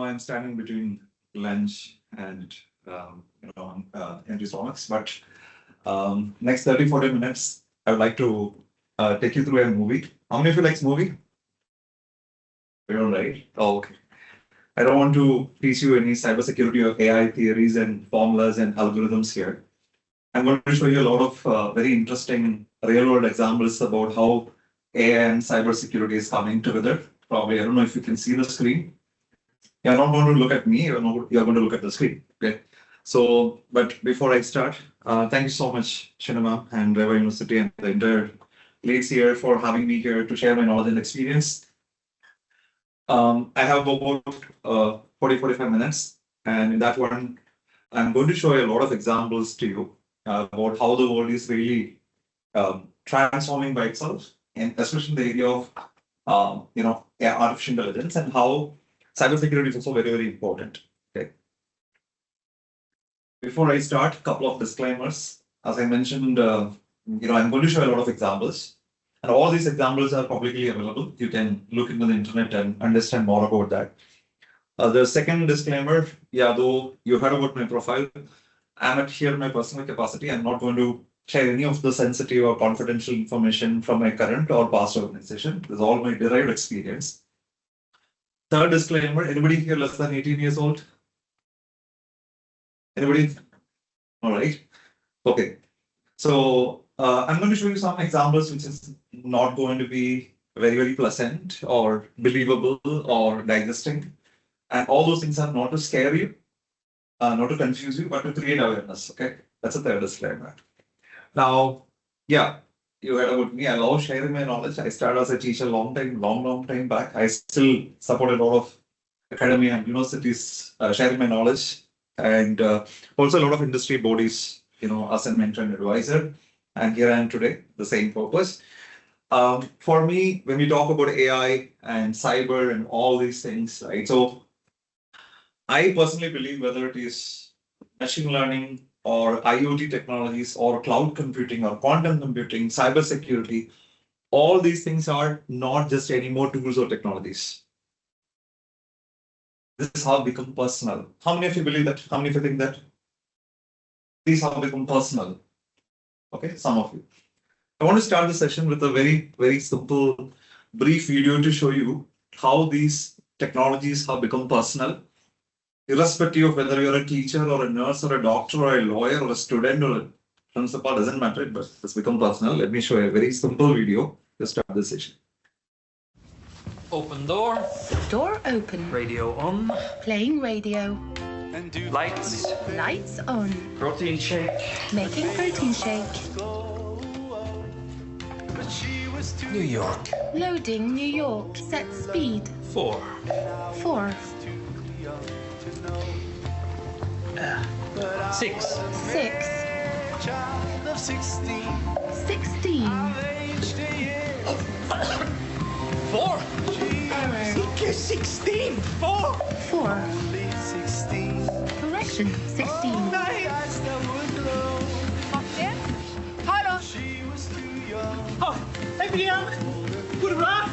I'm standing between lunch and empty stomachs, but next 30-40 minutes, I would like to take you through a movie. How many of you likes movie? We don't, right? Oh, okay. I don't want to teach you any cybersecurity or AI theories and formulas and algorithms here. I'm going to show you a lot of very interesting real-world examples about how AI and cybersecurity is coming together. Probably, I don't know if you can see the screen. You're not going to look at me, you're going to look at the screen. Okay. So, but before I start, thank you so much, Shinama and REVA University and the entire leads here for having me here to share my knowledge and experience. I have about 40-45 minutes, and in that one, I'm going to show you a lot of examples to you about how the world is really transforming by itself, and especially in the area of artificial intelligence and how cybersecurity is also very, very important. Okay. Before I start, a couple of disclaimers. As I mentioned, I'm going to show a lot of examples, and all these examples are publicly available. You can look into the internet and understand more about that. The second disclaimer, though you heard about my profile, I'm here in my personal capacity. I'm not going to share any of the sensitive or confidential information from my current or past organization. This is all my derived experience. Third disclaimer, anybody here less than 18 years old? Anybody? All right. Okay. So I'm going to show you some examples which is not going to be very, very pleasant or believable or digesting. And all those things are not to scare you, not to confuse you, but to create awareness. Okay. That's a third disclaimer. Now, you heard about me. I love sharing my knowledge. I started as a teacher long time back. I still support a lot of academia and universities sharing my knowledge, and also a lot of industry bodies, as a mentor and advisor. And here I am today, the same purpose. For me, when we talk about AI and cyber and all these things, right? So I personally believe whether it is machine learning or IoT technologies or cloud computing or quantum computing, cybersecurity, all these things are not just any more tools or technologies. This is how become personal. How many of you believe that? How many of you think that? These have become personal. Okay, some of you. I want to start the session with a very, very simple, brief video to show you how these technologies have become personal. Irrespective of whether you're a teacher or a nurse or a doctor or a lawyer or a student or a principal, doesn't matter, but it's become personal. Let me show you a very simple video to start the session. Open door. Door open. Radio on. Playing radio. Lights. Lights on. Protein shake. Making protein shake. New York. Loading New York. Set speed. 4. 4. 6. 6. 16. 4. 16. 4. 4. Correction. 16. Hallo. Hej Brian. Går det bra?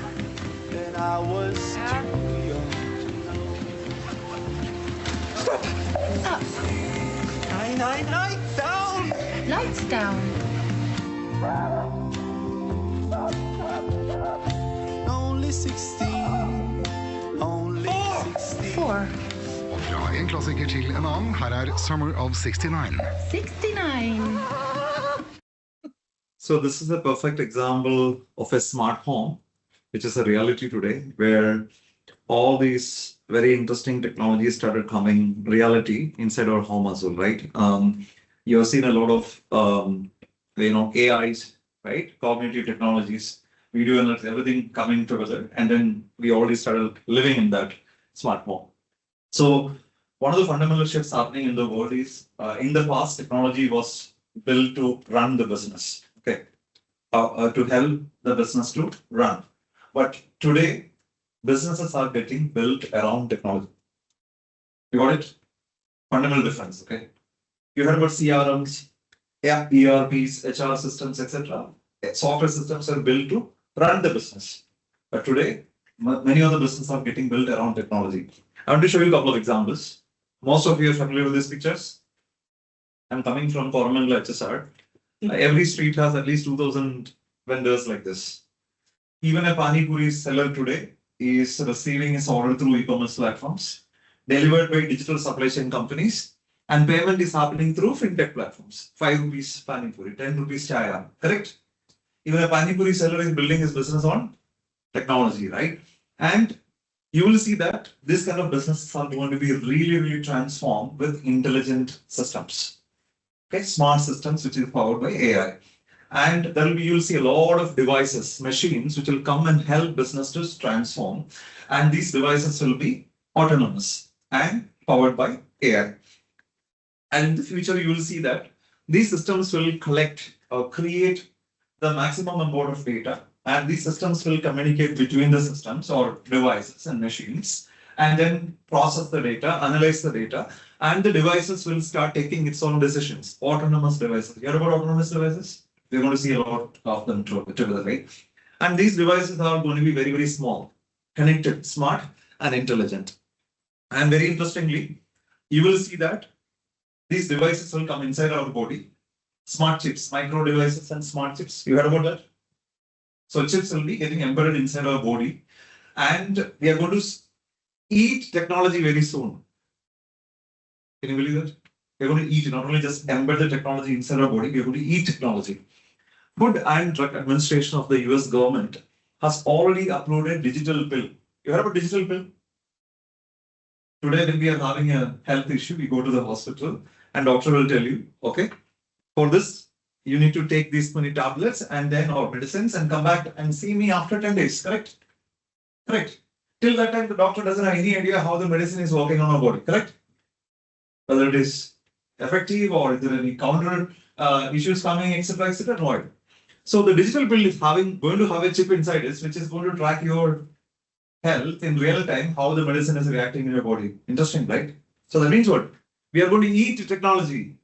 Stopp. Up. Nej. Down. Lights down. Only 16. Only 16. 4. Fra en klassiker til en annen, her er Summer of 69. 69. So this is a perfect example of a smart home, which is a reality today, where all these very interesting technologies started coming reality inside our home as well, right? You have seen a lot of AIs, right? Cognitive technologies, video analytics, everything coming together, and then we already started living in that smart home. So one of the fundamental shifts happening in the world is in the past, technology was built to run the business, okay, to help the business to run. But today, businesses are getting built around technology. You got it? Fundamental difference, okay? You heard about CRMs, ERPs, HR systems, etc. Software systems are built to run the business. But today, many of the businesses are getting built around technology. I want to show you a couple of examples. Most of you are familiar with these pictures. I'm coming from Coromandel HSR. Every street has at least 2,000 vendors like this. Even a Pani Puri seller today is receiving his order through e-commerce platforms, delivered by digital supply chain companies, and payment is happening through fintech platforms. 5 rupees Pani Puri, 10 rupees chaya, correct? Even a Pani Puri seller is building his business on technology, right? And you will see that this kind of businesses are going to be really transformed with intelligent systems. Okay, smart systems which is powered by AI. And there will be, you'll see a lot of devices, machines, which will come and help businesses transform. And these devices will be autonomous and powered by AI. And in the future, you will see that these systems will collect or create the maximum amount of data. And these systems will communicate between the systems or devices and machines, and then process the data, analyze the data, and the devices will start taking its own decisions. Autonomous devices. You heard about autonomous devices? We're going to see a lot of them together, right? And these devices are going to be very small, connected, smart, and intelligent. And very interestingly, you will see that these devices will come inside our body. Smart chips, micro devices, and smart chips. You heard about that? So chips will be getting embedded inside our body, and we are going to eat technology very soon. Can you believe that? We're going to eat, not only just embed the technology inside our body, we're going to eat technology. Food and Drug Administration of the US government has already uploaded digital pill. You heard about digital pill? Today, when we are having a health issue, we go to the hospital and doctor will tell you, okay, for this, you need to take these many tablets and then or medicines and come back and see me after 10 days, correct? Correct. Till that time, the doctor doesn't have any idea how the medicine is working on our body, correct? Whether it is effective or is there any counter issues coming, etc., no. So the digital pill is going to have a chip inside it, which is going to track your health in real time, how the medicine is reacting in your body. Interesting, right? So that means what? We are going to eat technology.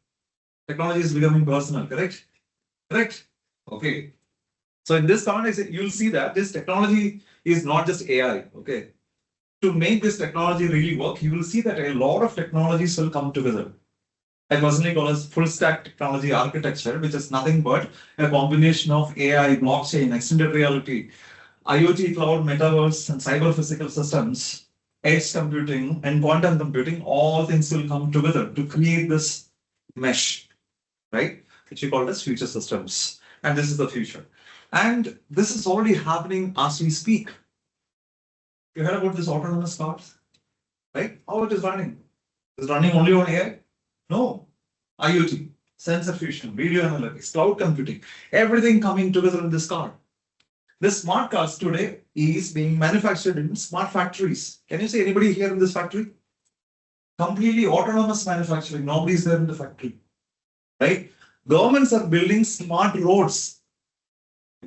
Technology is becoming personal, correct? Correct? Okay. So in this context, you'll see that this technology is not just AI, okay? To make this technology really work, you will see that a lot of technologies will come together. I personally call it full stack technology architecture, which is nothing but a combination of AI, blockchain, extended reality, IoT, cloud, metaverse, and cyber physical systems, edge computing, and quantum computing. All things will come together to create this mesh, right? Which we call as future systems. And this is the future. And this is already happening as we speak. You heard about this autonomous cars, right? How it is running? Is it running only on AI? No. IoT, sensor fusion, video analytics, cloud computing, everything coming together in this car. This smart cars today is being manufactured in smart factories. Can you see anybody here in this factory? Completely autonomous manufacturing. Nobody is there in the factory, right? Governments are building smart roads.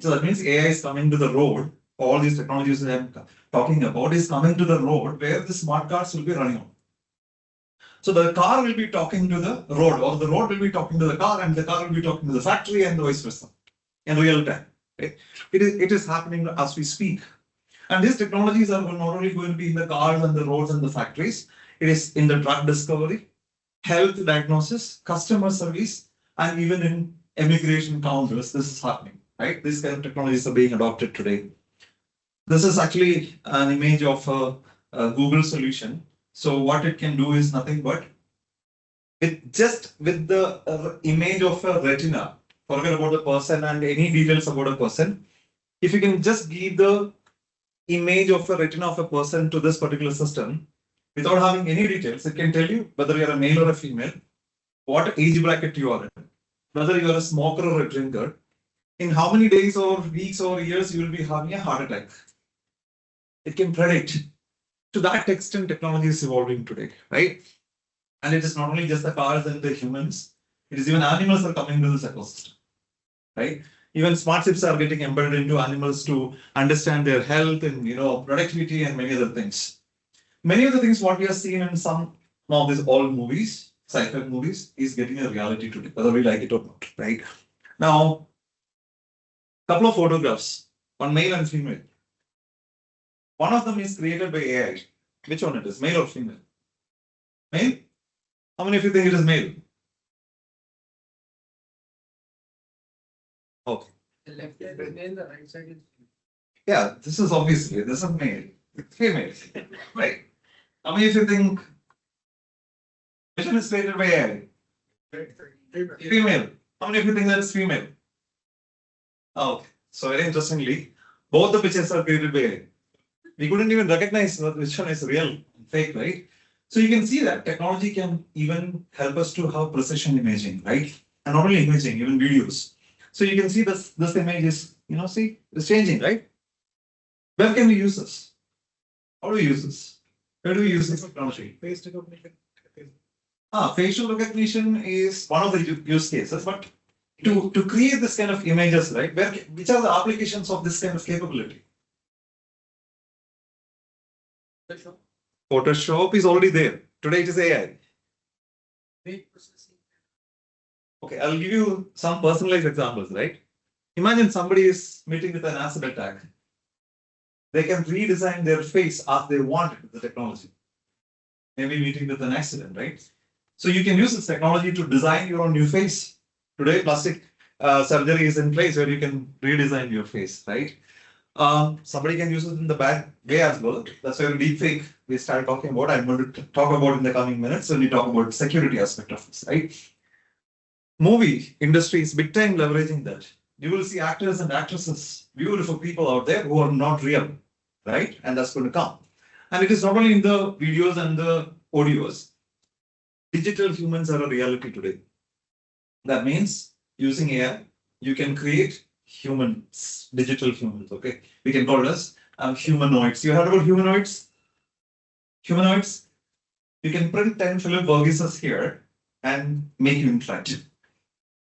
So that means AI is coming to the road. All these technologies that I'm talking about is coming to the road where the smart cars will be running on. So the car will be talking to the road, or the road will be talking to the car, and the car will be talking to the factory, and vice versa in real time. Right? It is happening as we speak. And these technologies are not only going to be in the cars and the roads and the factories, it is in the drug discovery, health diagnosis, customer service, and even in immigration counters. This is happening, right? These kind of technologies are being adopted today. This is actually an image of a Google solution. So what it can do is nothing but with the image of a retina, forget about the person and any details about a person. If you can just give the image of a retina of a person to this particular system without having any details, it can tell you whether you're a male or a female, what age bracket you are in, whether you're a smoker or a drinker, in how many days or weeks or years you will be having a heart attack. It can predict. To that extent, technology is evolving today, right? And it is not only just the cars and the humans, it is even animals are coming to this ecosystem, right? Even smart chips are getting embedded into animals to understand their health and productivity and many other things. Many of the things what we are seeing in some of these old movies, sci-fi movies, is getting a reality today, whether we like it or not, right? Now, couple of photographs, one male and female. One of them is created by AI. Which one it is, male or female? Male? How many of you think it is male? Okay. The left side is male, the right side is Yeah, this is obviously, this is male. It's female, right? How many of you think which one is created by AI? Female. How many of you think that's female? Oh, so very interestingly, both the pictures are created by AI. We couldn't even recognize which one is real and fake, right? So you can see that technology can even help us to have precision imaging, right? And not only imaging, even videos. So you can see this image is, see, it's changing, right? Where can we use this? How do we use this? Where do we use this technology? face recognition. Facial recognition is one of the use cases, but to create this kind of images, right? Which are the applications of this kind of capability? Photoshop is already there. Today it is AI. Okay, I'll give you some personalized examples, right? Imagine somebody is meeting with an acid attack. They can redesign their face as they want with the technology. Maybe meeting with an accident, right? So you can use this technology to design your own new face. Today, plastic surgery is in place where you can redesign your face, right? Somebody can use it in the bad way as well. That's where deepfake we started talking about. I'm going to talk about in the coming minutes when we talk about security aspect of this, right? Movie industry is big time leveraging that. You will see actors and actresses, beautiful people out there who are not real, right? And that's going to come. And it is not only in the videos and the audios. Digital humans are a reality today. That means using AI, you can create humans, digital humans, okay? We can call it as humanoids. You heard about humanoids? Humanoids? You can print 10 Philip Varughese here and make you interact.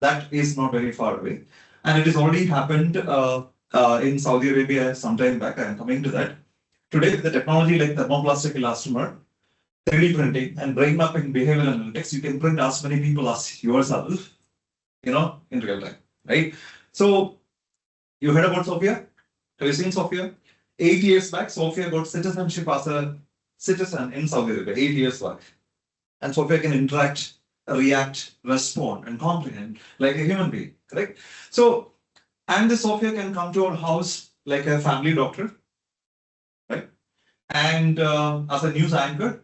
That is not very far away. And it has already happened in Saudi Arabia some time back. I am coming to that. Today, with the technology like thermoplastic elastomer, 3D printing, and brain mapping behavioral analytics, you can print as many people as yourself, in real time, right? So, you heard about Sophia? Have you seen Sophia? 8 years back, Sophia got citizenship as a citizen in Saudi Arabia, 8 years back. And Sophia can interact, react, respond, and comprehend like a human being, correct? So, and the Sophia can come to our house like a family doctor, right? And as a news anchor,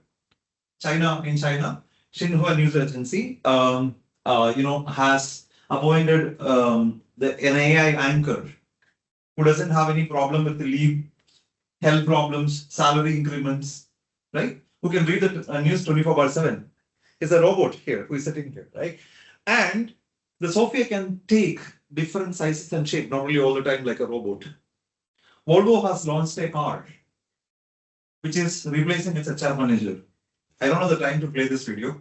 in China, Xinhua News Agency, has appointed an AI anchor who doesn't have any problem with the leave, health problems, salary increments, right? Who can read the news 24/7. Is a robot here who is sitting here, right? And the Sophia can take different sizes and shape, not only all the time like a robot. Volvo has launched a car which is replacing its HR manager. I don't have the time to play this video.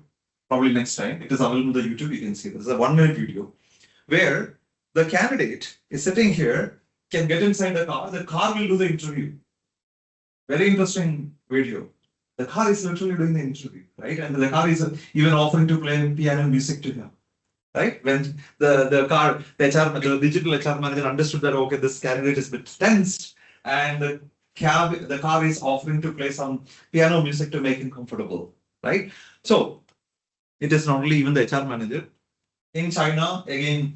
Probably next time. It is available on the YouTube. You can see this is a 1-minute video where the candidate is sitting here, can get inside the car. The car will do the interview. Very interesting video. The car is literally doing the interview, right? And the car is even offering to play piano music to him, right? When the digital HR manager understood that, okay, this candidate is a bit tense, and the car is offering to play some piano music to make him comfortable, right? So it is not only even the HR manager. In China, again,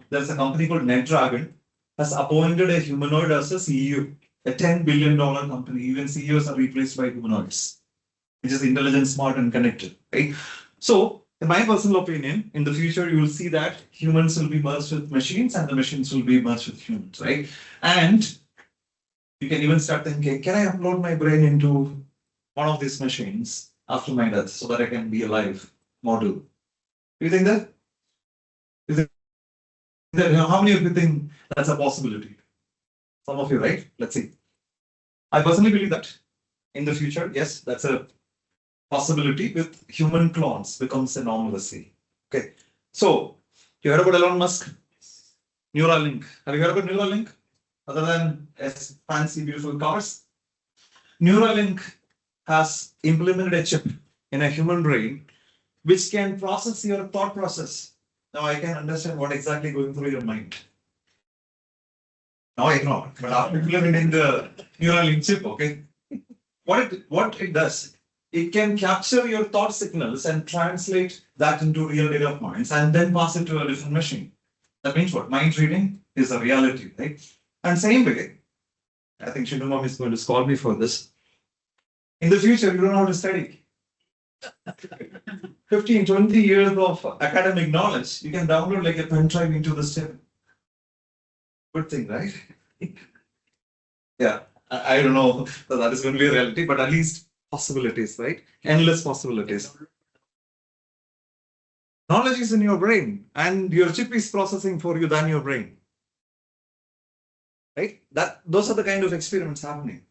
there's a company called NetDragon has appointed a humanoid as a CEO, a $10 billion company. Even CEOs are replaced by humanoids, which is intelligent, smart, and connected, right? So, in my personal opinion, in the future, you will see that humans will be merged with machines and the machines will be merged with humans, right? And you can even start thinking, can I upload my brain into one of these machines after my death so that I can be alive model? Do you think that? How many of you think that's a possibility? Some of you, right? Let's see. I personally believe that in the future, yes, that's a possibility with human clones becomes a normalcy. Okay. So, you heard about Elon Musk? Neuralink. Have you heard about Neuralink? Other than fancy, beautiful cars? Neuralink has implemented a chip in a human brain which can process your thought process. Now I can understand what exactly going through your mind. Now I cannot, but after implementing the Neuralink chip, okay? what it does, it can capture your thought signals and translate that into real data points and then pass it to a different machine. That means what? Mind reading is a reality, right? And same way, I think Shinumam is going to scold me for this. In the future, you don't know how to study. 15, 20 years of academic knowledge, you can download like a pen drive into the system. Good thing, right? Yeah, I don't know if that is going to be a reality, but at least possibilities, right? Endless possibilities. Knowledge is in your brain, and your chip is processing for you than your brain. Right? Those are the kind of experiments happening.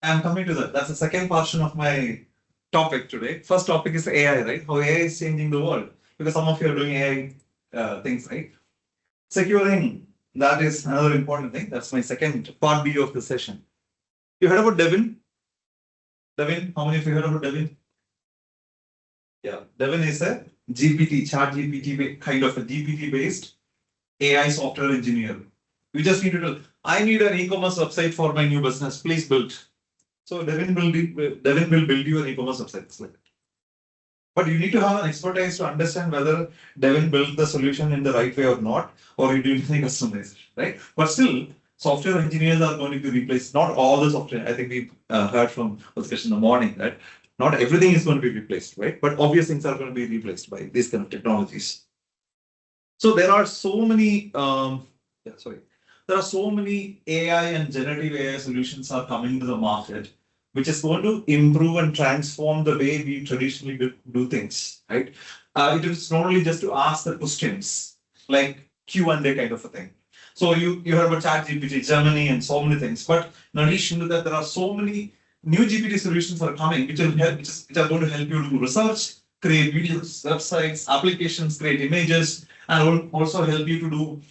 I'm coming to that. That's the second portion of my topic today. First topic is AI, right? How AI is changing the world. Because some of you are doing AI things, right? Securing, that is another important thing. That's my second part B of the session. You heard about Devin? Devin, how many of you heard about Devin? Yeah, Devin is a GPT, chat GPT kind of a GPT based AI software engineer. You just need to tell, I need an e-commerce website for my new business. Please build. So Devin will build you an e-commerce website. It's like that. But you need to have an expertise to understand whether Devin built the solution in the right way or not, or you do anything customization, right? But still, software engineers are going to be replaced. Not all the software. I think we heard from the discussion in the morning that not everything is going to be replaced, right? But obvious things are going to be replaced by these kind of technologies. So there are so many. There are so many AI and generative AI solutions are coming to the market, which is going to improve and transform the way we traditionally do things, right? It is not only just to ask the questions, like Q&A kind of a thing. So you heard about ChatGPT, Gemini, and so many things. But in addition to that, there are so many new GPT solutions that are coming, which are going to help you do research, create videos, websites, applications, create images, and will also help you to do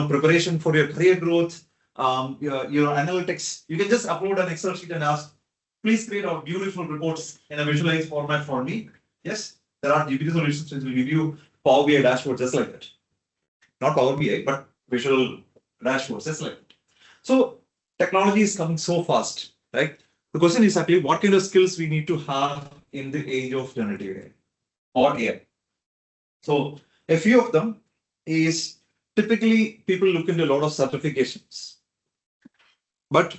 preparation for your career growth, your analytics. You can just upload an Excel sheet and ask, please create our beautiful reports in a visualized format for me. Yes, there are GPT solutions which will give you Power BI dashboards just like that. Not Power BI, but visual dashboards just like that. So technology is coming so fast, right? The question is actually what kind of skills we need to have in the age of generative AI or AI. So a few of them is typically people look into a lot of certifications. But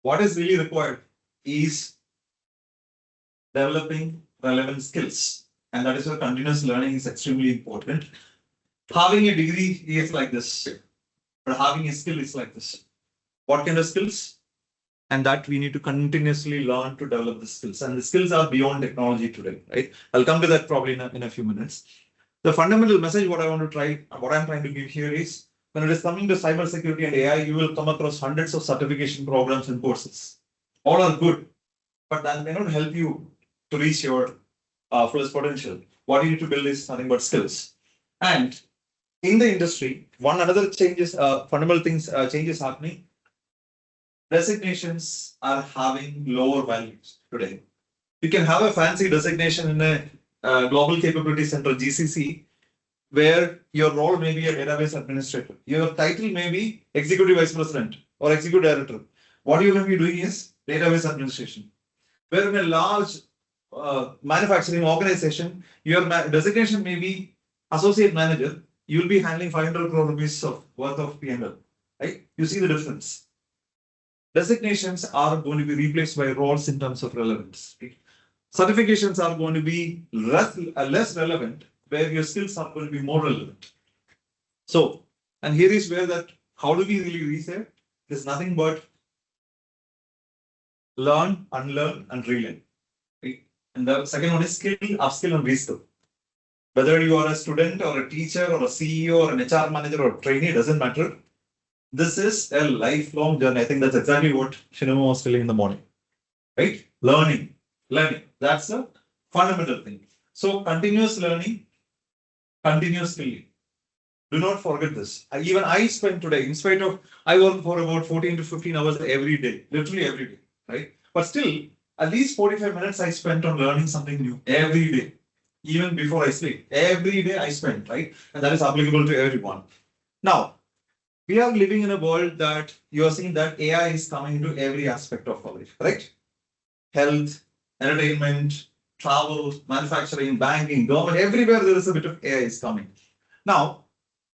what is really required is developing relevant skills. And that is where continuous learning is extremely important. Having a degree is like this, but having a skill is like this. What kind of skills? And that we need to continuously learn to develop the skills. And the skills are beyond technology today, right? I'll come to that probably in a few minutes. The fundamental message what I'm trying to give here is when it is coming to cybersecurity and AI, you will come across hundreds of certification programs and courses. All are good, but that may not help you to reach your fullest potential. What you need to build is nothing but skills. And in the industry, another fundamental changes happening. Designations are having lower values today. You can have a fancy designation in a Global Capability Center GCC, where your role may be a database administrator. Your title may be Executive Vice President or Executive Director. What you may be doing is database administration. Where in a large manufacturing organization, your designation may be Associate Manager. You will be handling 500 crore rupees worth of P&L. Right? You see the difference. Designations are going to be replaced by roles in terms of relevance. Right? Certifications are going to be less relevant, where your skills are going to be more relevant. So, and here is where how do we really reach there? There's nothing but learn, unlearn, and relearn. Right? And the second one is skill, upskill, and reskill. Whether you are a student or a teacher or a CEO or an HR manager or a trainee, doesn't matter. This is a lifelong journey. I think that's exactly what Shinuma was telling in the morning. Right? Learning. That's the fundamental thing. So continuous learning, continuous skilling. Do not forget this. Even I spend today, in spite of, I work for about 14 to 15 hours every day, literally every day, right? But still, at least 45 minutes I spent on learning something new every day, even before I sleep. Every day I spend, right? And that is applicable to everyone. Now, We are living in a world that you are seeing that AI is coming into every aspect of our life, correct? Health, entertainment, travel, manufacturing, banking, government, everywhere there is a bit of AI is coming. Now,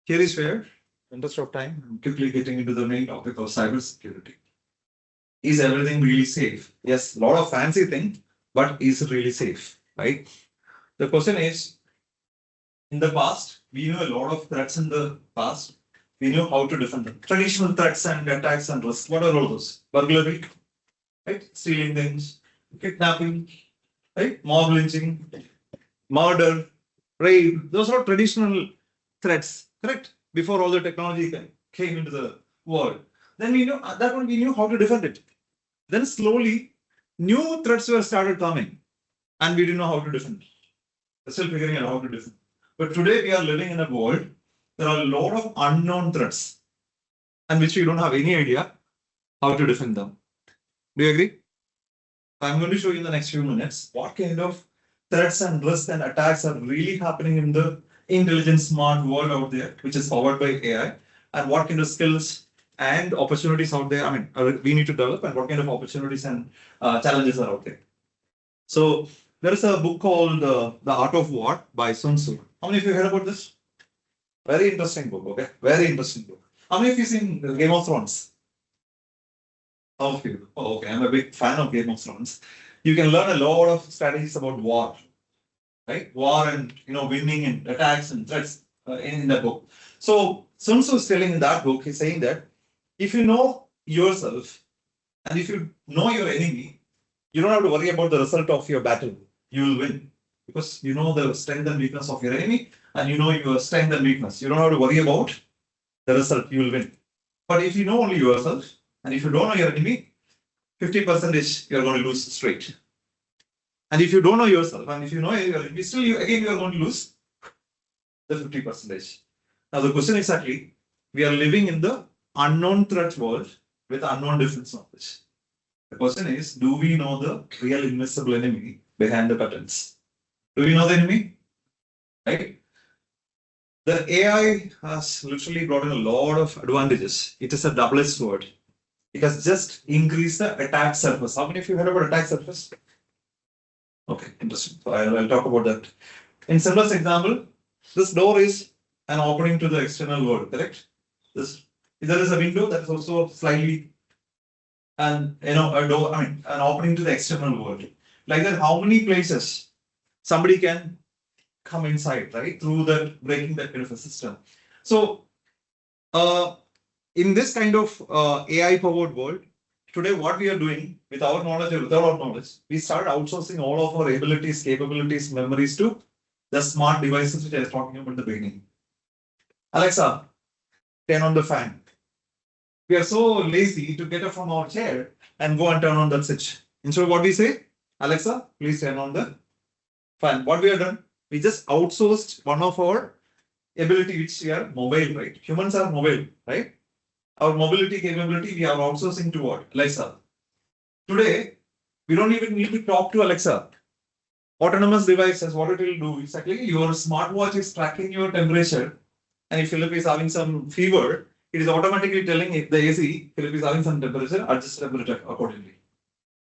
here is where, interest of time, I'm quickly getting into the main topic of cybersecurity. Is everything really safe? Yes, a lot of fancy thing, but is it really safe, right? The question is, in the past, we knew a lot of threats in the past. We knew how to defend them. Traditional threats and attacks and risks. What are all those? Burglary, right? Stealing things, kidnapping, right? Mob lynching, murder, rape. Those are traditional threats, correct? Before all the technology came into the world. Then we knew at that point we knew how to defend it. Then slowly, new threats were started coming, and we didn't know how to defend. We're still figuring out how to defend. But today we are living in a world. There are a lot of unknown threats, and which we don't have any idea how to defend them. Do you agree? I'm going to show you in the next few minutes what kind of threats and risks and attacks are really happening in the intelligent, smart world out there, which is powered by AI, and what kind of skills and opportunities out there. I mean, we need to develop, and what kind of opportunities and challenges are out there. So there is a book called The Art of War by Sun Tzu. How many of you heard about this? Very interesting book, okay? Very interesting book. How many of you seen Game of Thrones? How of you? Oh, okay, I'm a big fan of Game of Thrones. You can learn a lot of strategies about war, right? War and winning and attacks and threats in the book. So Sun Tzu is telling in that book, he's saying that if you know yourself and if you know your enemy, you don't have to worry about the result of your battle. You will win because you know the strength and weakness of your enemy, and you know your strength and weakness. You don't have to worry about the result. You will win. But if you know only yourself, and if you don't know your enemy, 50% you're going to lose straight. And if you don't know yourself, and if you know your enemy, still you are going to lose the 50%. Now the question is exactly, we are living in the unknown threat world with unknown defense knowledge. The question is, do we know the real invisible enemy behind the patterns? Do we know the enemy? Right? The AI has literally brought in a lot of advantages. It is a double-edged sword. It has just increased the attack surface. How many of you heard about attack surface? Okay, interesting. So I'll talk about that. In simplest example, this door is an opening to the external world, correct? There is a window that is also slightly a door, an opening to the external world. Like that, how many places somebody can come inside, right? Through that, breaking that kind of a system. So, in this kind of AI-powered world, today what we are doing with our knowledge or without our knowledge, we start outsourcing all of our abilities, capabilities, memories to the smart devices which I was talking about in the beginning. Alexa, turn on the fan. We are so lazy to get up from our chair and go and turn on that switch. Instead of what we say, Alexa, please turn on the fan. What we have done, we just outsourced one of our ability, which we are mobile, right? Humans are mobile, right? Our mobility capability, we are outsourcing to what? Alexa. Today, we don't even need to talk to Alexa. Autonomous devices, what it will do, exactly, your smartwatch is tracking your temperature. And if Philip is having some fever, it is automatically telling if the AC, Philip is having some temperature, adjust temperature accordingly.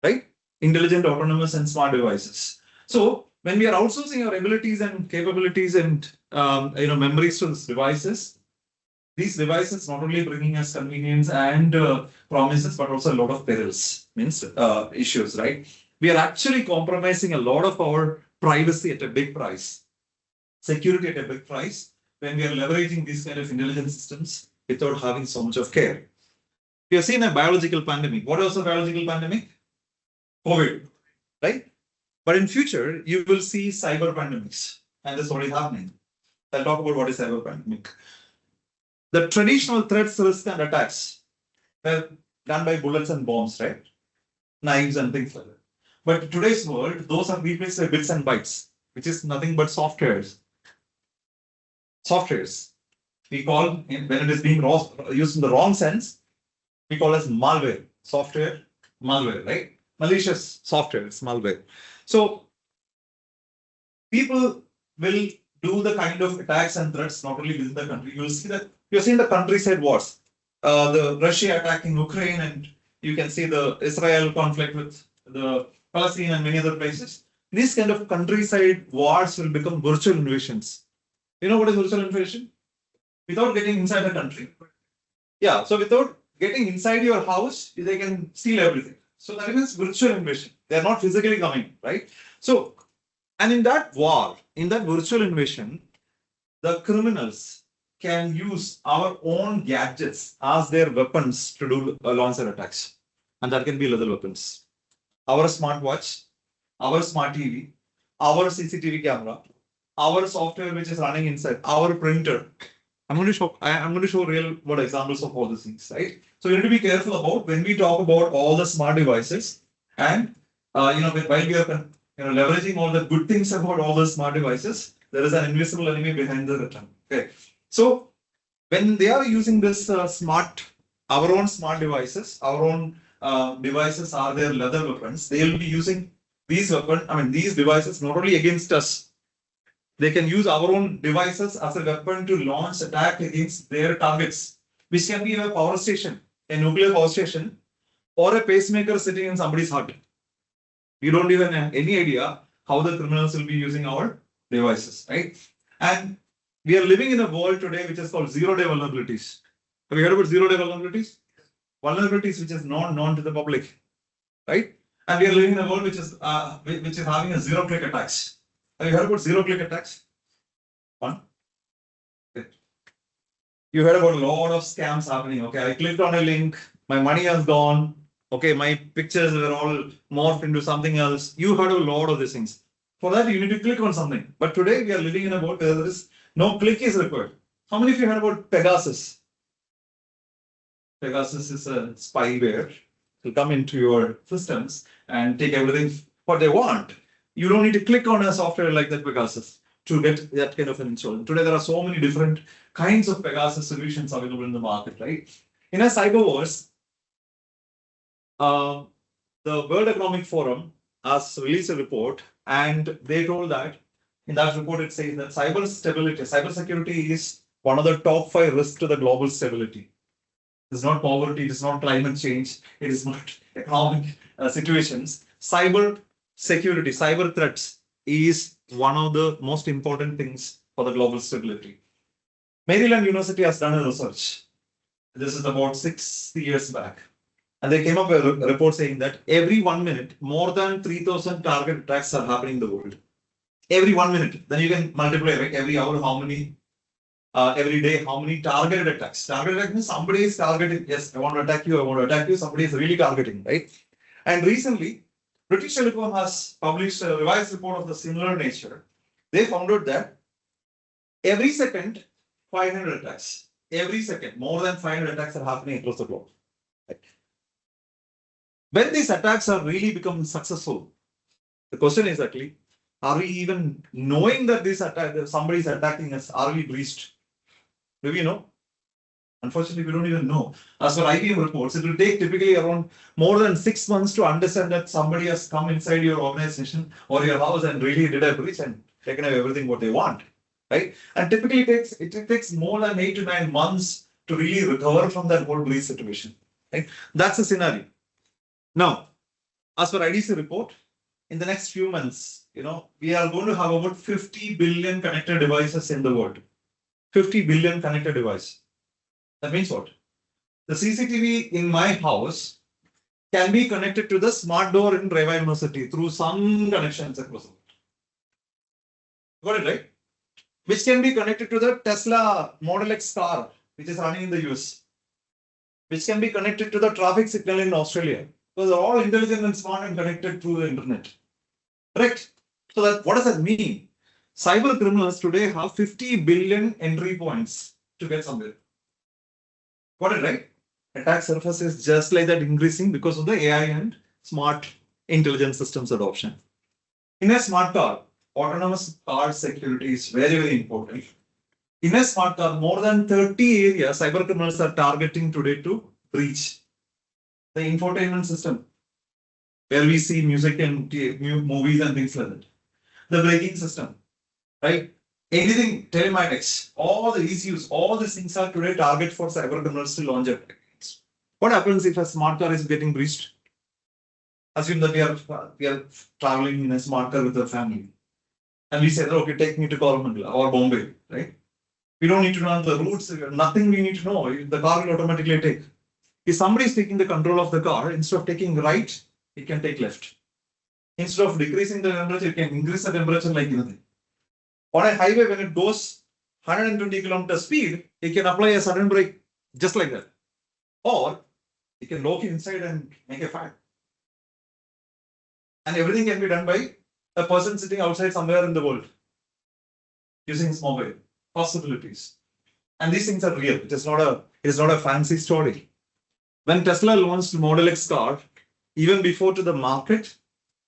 Right? Intelligent, autonomous, and smart devices. So when we are outsourcing our abilities and capabilities and memories to these devices not only bringing us convenience and promises, but also a lot of perils, means issues, right? We are actually compromising a lot of our privacy at a big price, security at a big price, when we are leveraging these kind of intelligent systems without having so much of care. We have seen a biological pandemic. What was a biological pandemic? COVID, right? But in future, you will see cyber pandemics, and that's already happening. I'll talk about what is cyber pandemic. The traditional threats, risks, and attacks were done by bullets and bombs, right? Knives and things like that. But in today's world, those are replaced by bits and bytes, which is nothing but softwares. Softwares. We call, when it is being used in the wrong sense, we call as malware. Software, malware, right? Malicious software, it's malware. So people will do the kind of attacks and threats not only within the country. You'll see that you're seeing the countryside wars. the Russia attacking Ukraine, and you can see the Israel conflict with the Palestine and many other places. These kind of countryside wars will become virtual invasions. You know what is virtual invasion? Without getting inside the country. Yeah, so without getting inside your house, they can steal everything. So that means virtual invasion. They are not physically coming, right? So, and in that war, in that virtual invasion, the criminals can use our own gadgets as their weapons to do launch their attacks. And that can be lethal weapons. Our smartwatch, our smart TV, our CCTV camera, our software which is running inside, our printer. I'm going to show real world examples of all these things, right? So we need to be careful about when we talk about all the smart devices, and while we are leveraging all the good things about all the smart devices, there is an invisible enemy behind the curtain. Okay, so when they are using this our own smart devices, our own devices are their lethal weapons. They will be using these devices not only against us. They can use our own devices as a weapon to launch attack against their targets, which can be a power station, a nuclear power station, or a pacemaker sitting in somebody's heart. We don't even have any idea how the criminals will be using our devices, right? And we are living in a world today which is called zero-day vulnerabilities. Have you heard about zero-day vulnerabilities? Vulnerabilities which is not known to the public, right? And we are living in a world which is having a zero-click attacks. Have you heard about zero-click attacks? One. Okay. You heard about a lot of scams happening. Okay, I clicked on a link, my money has gone. Okay, my pictures were all morphed into something else. You heard a lot of these things. For that, you need to click on something. But today, we are living in a world where there is no click is required. How many of you heard about Pegasus? Pegasus is a spyware. It will come into your systems and take everything what they want. You don't need to click on a software like that Pegasus to get that kind of an install. Today, there are so many different kinds of Pegasus solutions available in the market, right? In a cyber wars, the World Economic Forum has released a report, and they told that in that report it says that cybersecurity is one of the top 5 risks to the global stability. It is not poverty, it is not climate change, it is not economic situations. Cyber security, cyber threats is one of the most important things for the global stability. Maryland University has done a research. This is about 6 years back. And they came up with a report saying that every 1 minute, more than 3,000 target attacks are happening in the world. Every 1 minute. Then you can multiply, right? Every hour, how many, every day, how many targeted attacks. Targeted attack means somebody is targeting. Yes, I want to attack you, Somebody is really targeting, right? And recently, British Telecom has published a revised report of the similar nature. They found out that every second, 500 attacks. Every second, more than 500 attacks are happening across the globe. Right? When these attacks are really becoming successful, the question is actually, are we even knowing that somebody is attacking us? Are we breached? Do we know? Unfortunately, we don't even know. As per IBM reports, it will take typically around more than 6 months to understand that somebody has come inside your organization or your house and really did a breach and taken away everything what they want, right? And typically it takes more than 8 to 9 months to really recover from that whole breach situation, right? That's the scenario. Now, as per IDC report, in the next few months, we are going to have about 50 billion connected devices in the world. 50 billion connected devices. That means what? The CCTV in my house can be connected to the smart door in REVA University through some connections across the world. Got it, right? Which can be connected to the Tesla Model X car, which is running in the US. Which can be connected to the traffic signal in Australia. Those are all intelligent and smart and connected through the internet. Correct? So what does that mean? Cyber criminals today have 50 billion entry points to get somewhere. Got it, right? Attack surface is just like that increasing because of the AI and smart intelligence systems adoption. In a smart car, autonomous car security is very, very important. In a smart car, more than 30 areas cyber criminals are targeting today to breach. The infotainment system, where we see music and movies and things like that. The braking system, right? anything, telematics, all the ECUs, all these things are today target for cyber criminals to launch attacks. What happens if a smart car is getting breached? Assume that we are traveling in a smart car with the family. And we say, okay, take me to Coromandel or Bombay, right? We don't need to know the routes, nothing we need to know. The car will automatically take. If somebody is taking the control of the car, instead of taking right, it can take left. Instead of decreasing the temperature, it can increase the temperature like anything. On a highway, when it goes 120 km speed, it can apply a sudden brake just like that. Or it can lock inside and make a fire. And everything can be done by a person sitting outside somewhere in the world using his mobile. Possibilities. And these things are real. It is not a fancy story. When Tesla launched Model X car, even before to the market,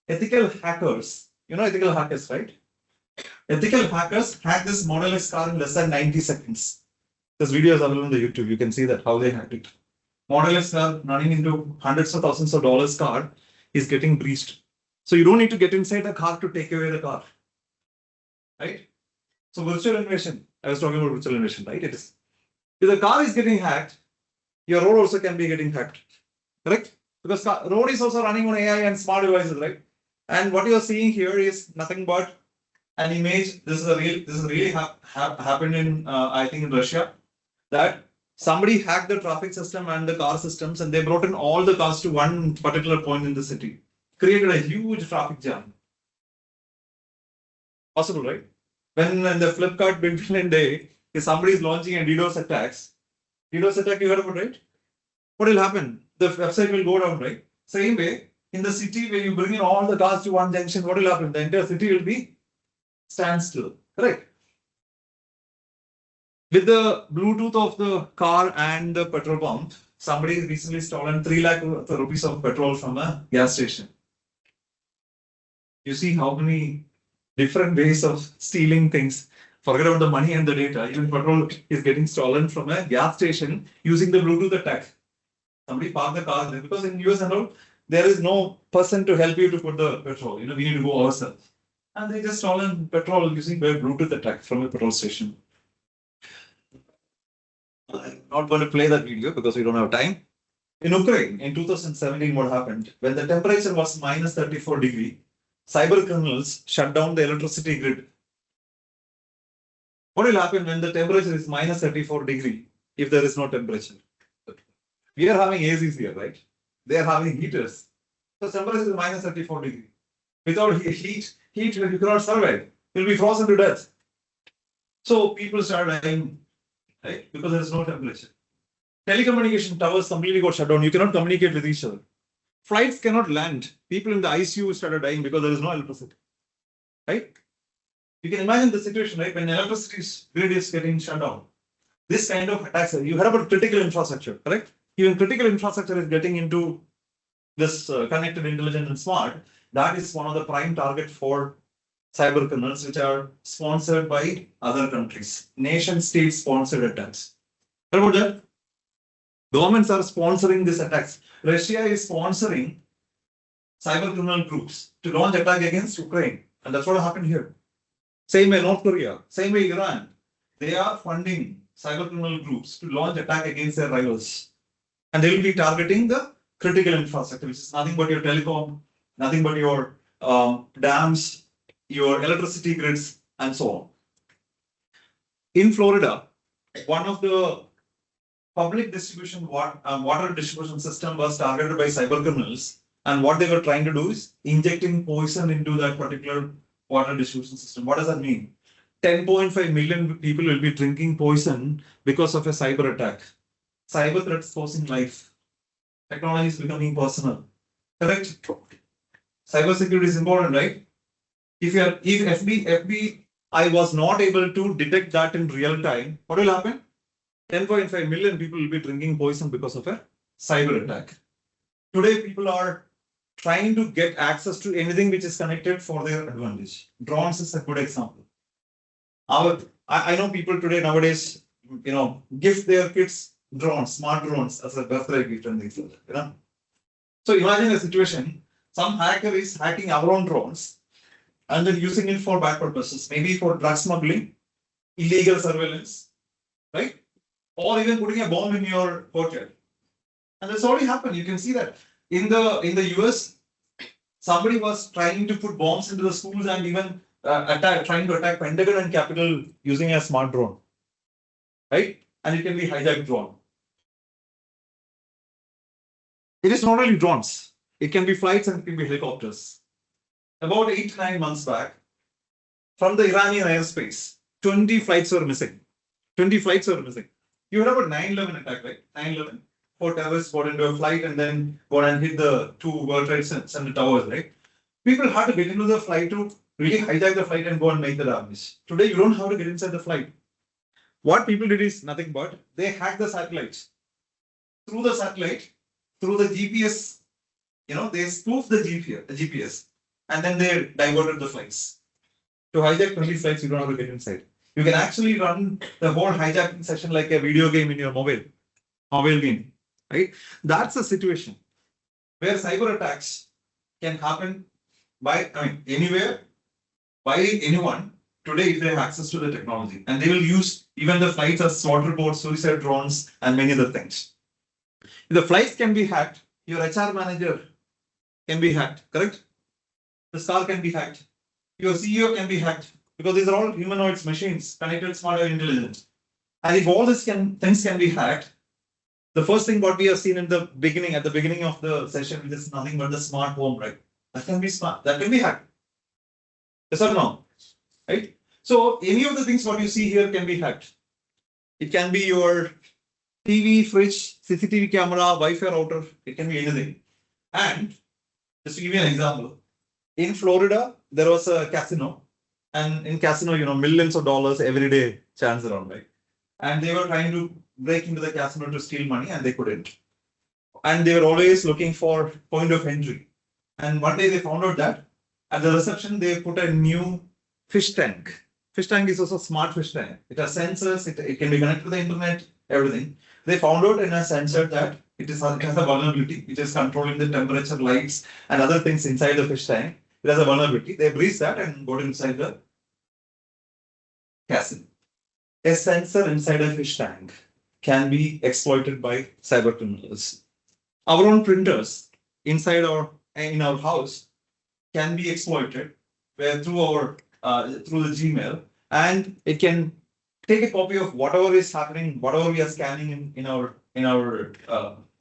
ethical hackers, you know ethical hackers, right? Ethical hackers hacked this Model X car in less than 90 seconds. This video is available on the YouTube. You can see that how they hacked it. Model X car running into hundreds of thousands of dollars car is getting breached. So you don't need to get inside the car to take away the car, right? So virtual invasion. I was talking about virtual invasion, right? It is. If the car is getting hacked, your road also can be getting hacked, correct? Because road is also running on AI and smart devices, right? And what you are seeing here is nothing but an image. This is really happened in I think in Russia, that somebody hacked the traffic system and the car systems, and they brought in all the cars to one particular point in the city, created a huge traffic jam. Possible, right? When the Flipkart big villain day, if somebody is launching a DDoS attack, you heard about, right? What will happen? The website will go down, right? Same way, in the city where you bring in all the cars to one junction, what will happen? The entire city will be standstill, correct? With the Bluetooth of the car and the petrol pump, somebody recently stolen 3 lakh rupees of petrol from a gas station. You see how many different ways of stealing things. Forget about the money and the data. Even petrol is getting stolen from a gas station using the Bluetooth attack. Somebody parked the car there because in US and all, there is no person to help you to put the petrol. We need to go ourselves. And they just stolen petrol using the Bluetooth attack from a petrol station. I'm not going to play that video because we don't have time. In Ukraine, in 2017, what happened? When the temperature was minus 34 degrees, cyber criminals shut down the electricity grid. What will happen when the temperature is minus 34 degrees if there is no temperature? We are having ACs here, right? They are having heaters. So temperature is minus 34 degrees. Without heat, you cannot survive. You'll be frozen to death. So people start dying, right? Because there is no temperature. Telecommunication towers completely got shut down. You cannot communicate with each other. Flights cannot land. People in the ICU started dying because there is no electricity, right? You can imagine the situation, right? When electricity grid is getting shut down. This kind of attacks, you heard about critical infrastructure, correct? Even critical infrastructure is getting into this connected, intelligent, and smart. That is one of the prime target for cyber criminals, which are sponsored by other countries. Nation state sponsored attacks. Heard about that? Governments are sponsoring these attacks. Russia is sponsoring cyber criminal groups to launch attack against Ukraine. And that's what happened here. Same way North Korea, same way Iran. They are funding cyber criminal groups to launch attack against their rivals. And they will be targeting the critical infrastructure, which is nothing but your telecom, nothing but your dams, your electricity grids, and so on. In Florida, one of the public distribution water distribution system was targeted by cyber criminals, and what they were trying to do is injecting poison into that particular water distribution system. What does that mean? 10.5 million people will be drinking poison because of a cyber attack. Cyber threats posing life. Technology is becoming personal. Correct? Cybersecurity is important, right? If FBI was not able to detect that in real time, what will happen? 10.5 million people will be drinking poison because of a cyber attack. Today, people are trying to get access to anything which is connected for their advantage. Drones is a good example. I know people today nowadays, gift their kids drones, smart drones as a birthday gift and things like that. So imagine a situation, some hacker is hacking our own drones and then using it for bad purposes, maybe for drug smuggling, illegal surveillance, right? Or even putting a bomb in your hotel. And that's already happened. You can see that in the US, somebody was trying to put bombs into the schools and even trying to attack Pentagon and Capitol using a smart drone, right? And it can be hijacked drone. It is not only drones. It can be flights and it can be helicopters. About 8 to 9 months back, from the Iranian airspace, 20 flights were missing. 20 flights were missing. You heard about 9/11 attack, right? 9/11. 4 terrorists got into a flight and then got and hit the 2 World Trade Center towers, right? People had to get into the flight to really hijack the flight and go and make the damage. Today, you don't have to get inside the flight. What people did is nothing but they hacked the satellites. Through the satellite, through the GPS, they spoofed the GPS, and then they diverted the flights. To hijack 20 flights, you don't have to get inside. You can actually run the whole hijacking session like a video game in your mobile game, right? That's the situation where cyber attacks can happen by, anywhere, by anyone today if they have access to the technology. And they will use even the flights as SWAT reports, suicide drones, and many other things. If the flights can be hacked, your HR manager can be hacked, correct? The star can be hacked. Your CEO can be hacked because these are all humanoids, machines, connected, smart, and intelligent. And if all these things can be hacked, the first thing what we have seen at the beginning of the session is nothing but the smart home, right? That can be smart. That can be hacked. Yes or no? Right? So any of the things what you see here can be hacked. It can be your TV, fridge, CCTV camera, Wi-Fi router. It can be anything. And just to give you an example, in Florida there was a casino, and in casino, millions of dollars every day chance around, right? And they were trying to break into the casino to steal money, and they couldn't. And they were always looking for point of entry. And one day they found out that at the reception they put a new fish tank. Fish tank is also a smart fish tank. It has sensors. It can be connected to the internet. Everything. They found out in a sensor that it has a vulnerability, which is controlling the temperature, lights, and other things inside the fish tank. It has a vulnerability. They breached that and got inside the casino. A sensor inside a fish tank can be exploited by cyber criminals. Our own printers in our house can be exploited through the Gmail, and it can take a copy of whatever is happening, whatever we are scanning in our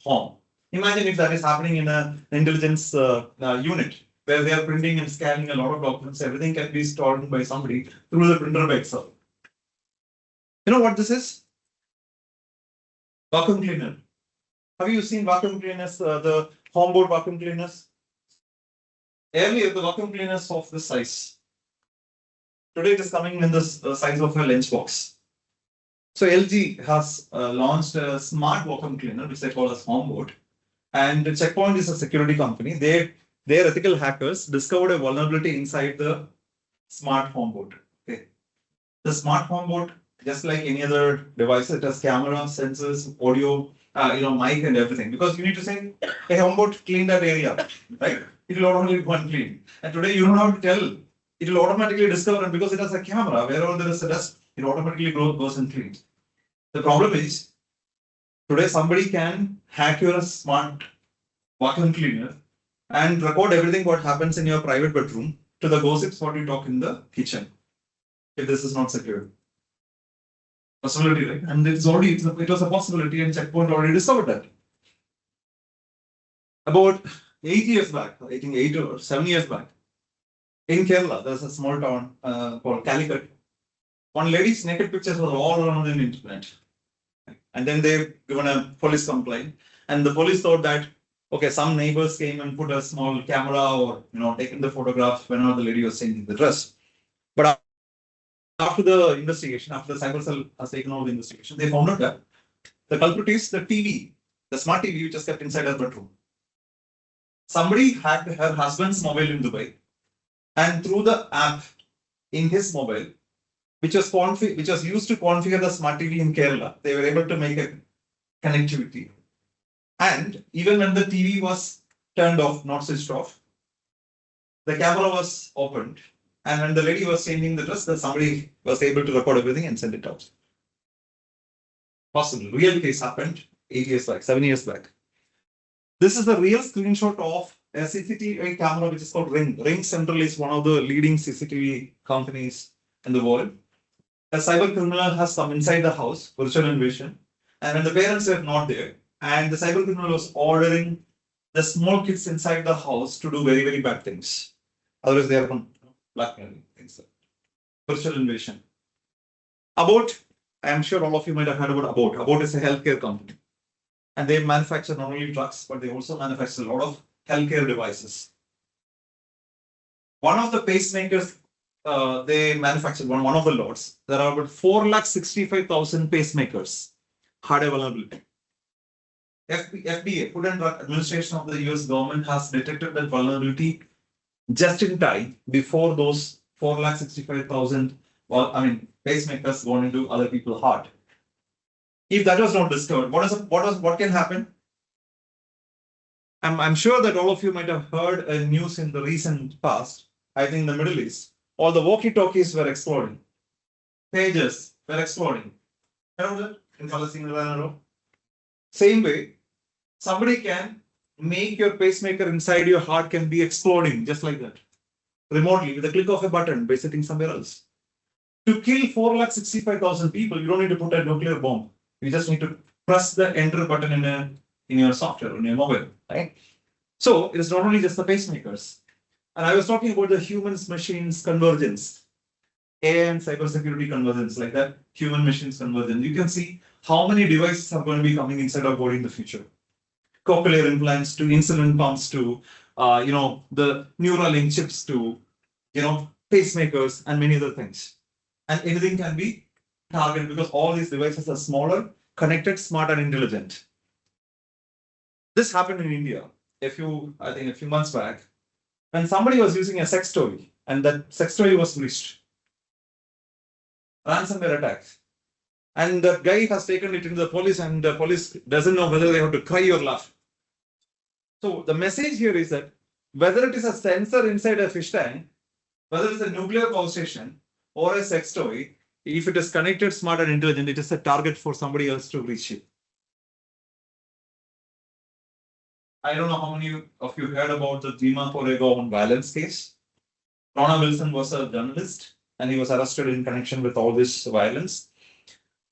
home. Imagine if that is happening in an intelligence unit where they are printing and scanning a lot of documents. Everything can be stored by somebody through the printer by itself. You know what this is? Vacuum cleaner. Have you seen vacuum cleaners, the homeboard vacuum cleaners? Earlier, the vacuum cleaners of this size. Today, it is coming in the size of a lunchbox. So LG has launched a smart vacuum cleaner, which they call as homeboard. And Checkpoint is a security company. Their ethical hackers discovered a vulnerability inside the smart homeboard. Okay. The smart homeboard, just like any other device, it has camera, sensors, audio, mic and everything. Because you need to say, hey, homeboard, clean that area, right? It will automatically go and clean. And today you don't have to tell. It will automatically discover, and because it has a camera, wherever there is a dust, it automatically goes and cleans. The problem is, today somebody can hack your smart vacuum cleaner and record everything what happens in your private bedroom to the gossips what you talk in the kitchen. If this is not secure. Possibility, right? And it was a possibility, and Checkpoint already discovered that. About 8 years back, I think 8 or 7 years back, in Kerala, there's a small town called Calicut. One lady's naked pictures were all around the internet. And then they've given a police complaint. And the police thought that, okay, some neighbors came and put a small camera or, taken the photograph whenever the lady was changing the dress. But after the investigation, after the cyber cell has taken over the investigation, they found out that the culprit is the TV, the smart TV which is kept inside her bedroom. Somebody hacked her husband's mobile in Dubai, and through the app in his mobile, which was used to configure the smart TV in Kerala, they were able to make a connectivity. And even when the TV was turned off, not switched off, the camera was opened, And when the lady was changing the dress, that somebody was able to record everything and send it out. Possible. Real case happened 8 years back, 7 years back. This is the real screenshot of a CCTV camera which is called Ring. Ring Central is one of the leading CCTV companies in the world. A cyber criminal has come inside the house, virtual invasion, and when the parents were not there, and the cyber criminal was ordering the small kids inside the house to do very, very bad things. Otherwise, they are blackmailing things. Virtual invasion. About, I am sure all of you might have heard about About. About is a healthcare company. And they manufacture not only drugs, but they also manufacture a lot of healthcare devices. One of the pacemakers they manufactured, one of the lots, there are about 465,000 pacemakers had a vulnerability. FDA, Food and Drug Administration of the US government, has detected that vulnerability just in time before those 465,000 pacemakers gone into other people's heart. If that was not discovered, what can happen? I'm sure that all of you might have heard a news in the recent past. I think in the Middle East, all the walkie-talkies were exploding. Pages were exploding. In Palestine, same way, somebody can make your pacemaker inside your heart can be exploding just like that, remotely with a click of a button by sitting somewhere else. To kill 465,000 people, you don't need to put a nuclear bomb. You just need to press the enter button in your software, in your mobile, right? So it is not only just the pacemakers. And I was talking about the humans machines convergence, AI and cybersecurity convergence, like that, human machines convergence. You can see how many devices are going to be coming inside our body in the future. Cochlear implants to insulin pumps to, the Neuralink chips to, pacemakers and many other things. And anything can be targeted because all these devices are smaller, connected, smart, and intelligent. This happened in India a few months back, when somebody was using a sex toy and that sex toy was breached. Ransomware attack. And the guy has taken it into the police and the police doesn't know whether they have to cry or laugh. So the message here is that whether it is a sensor inside a fish tank, whether it's a nuclear power station or a sex toy, if it is connected, smart, and intelligent, it is a target for somebody else to reach it. I don't know how many of you heard about the Bhima Koregaon violence case. Rona Wilson was a journalist and he was arrested in connection with all this violence.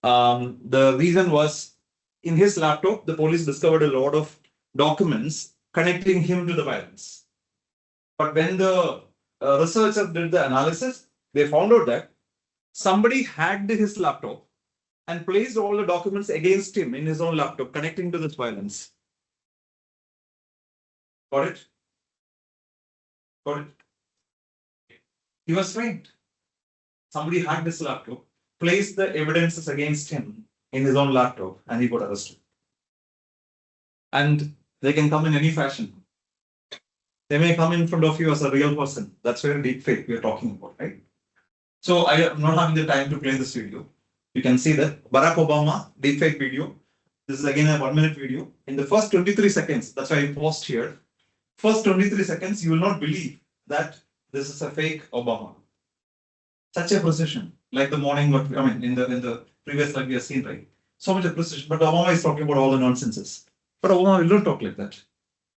The reason was, in his laptop, the police discovered a lot of documents connecting him to the violence. But when the researchers did the analysis, they found out that somebody hacked his laptop and placed all the documents against him in his own laptop, connecting to this violence. Got it? Got it? He was framed. Somebody hacked his laptop, placed the evidences against him in his own laptop, and he got arrested. And they can come in any fashion. They may come in front of you as a real person. That's where deepfake we are talking about, right? So I am not having the time to play this video. You can see that Barack Obama deepfake video. This is again a 1-minute video. In the first 23 seconds, that's why I paused here. First 23 seconds, you will not believe that this is a fake Obama. Such a precision, like the morning, in the previous slide we have seen, right? So much of precision, but Obama is talking about all the nonsenses. But Obama will not talk like that.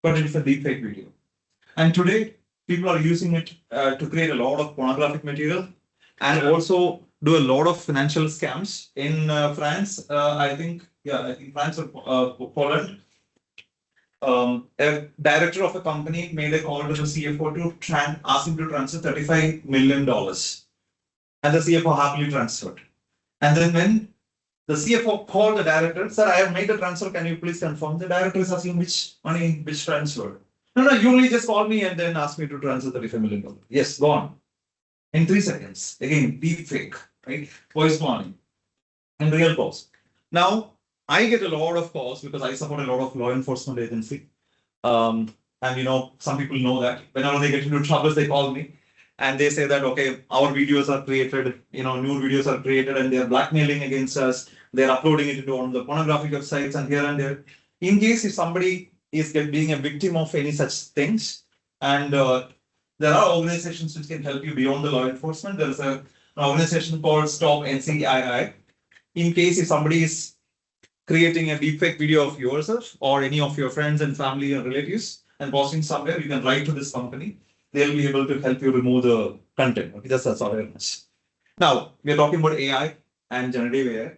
But it is a deepfake video. And today, people are using it to create a lot of pornographic material and also do a lot of financial scams in France. I think France or Poland. A director of a company made a call to the CFO to ask him to transfer $35 million. And the CFO happily transferred. And then when the CFO called the director, sir, I have made the transfer, can you please confirm? The director is asking which money, which transfer? No, you only just call me and then ask me to transfer $35 million. Yes, go on. In 3 seconds. Again, deep fake, right? Voice warning. And real calls. Now, I get a lot of calls because I support a lot of law enforcement agency. And some people know that whenever they get into troubles, they call me and they say that, okay, our videos are created, new videos are created and they're blackmailing against us. They're uploading it into one of the pornographic websites and here and there. In case if somebody is being a victim of any such things and There are organizations which can help you beyond the law enforcement. There is an organization called Stop NCII. In case if somebody is creating a deepfake video of yourself or any of your friends and family and relatives and posting somewhere, you can write to this company. They'll be able to help you remove the content. Okay, that's awareness. Now, we're talking about AI and generative AI.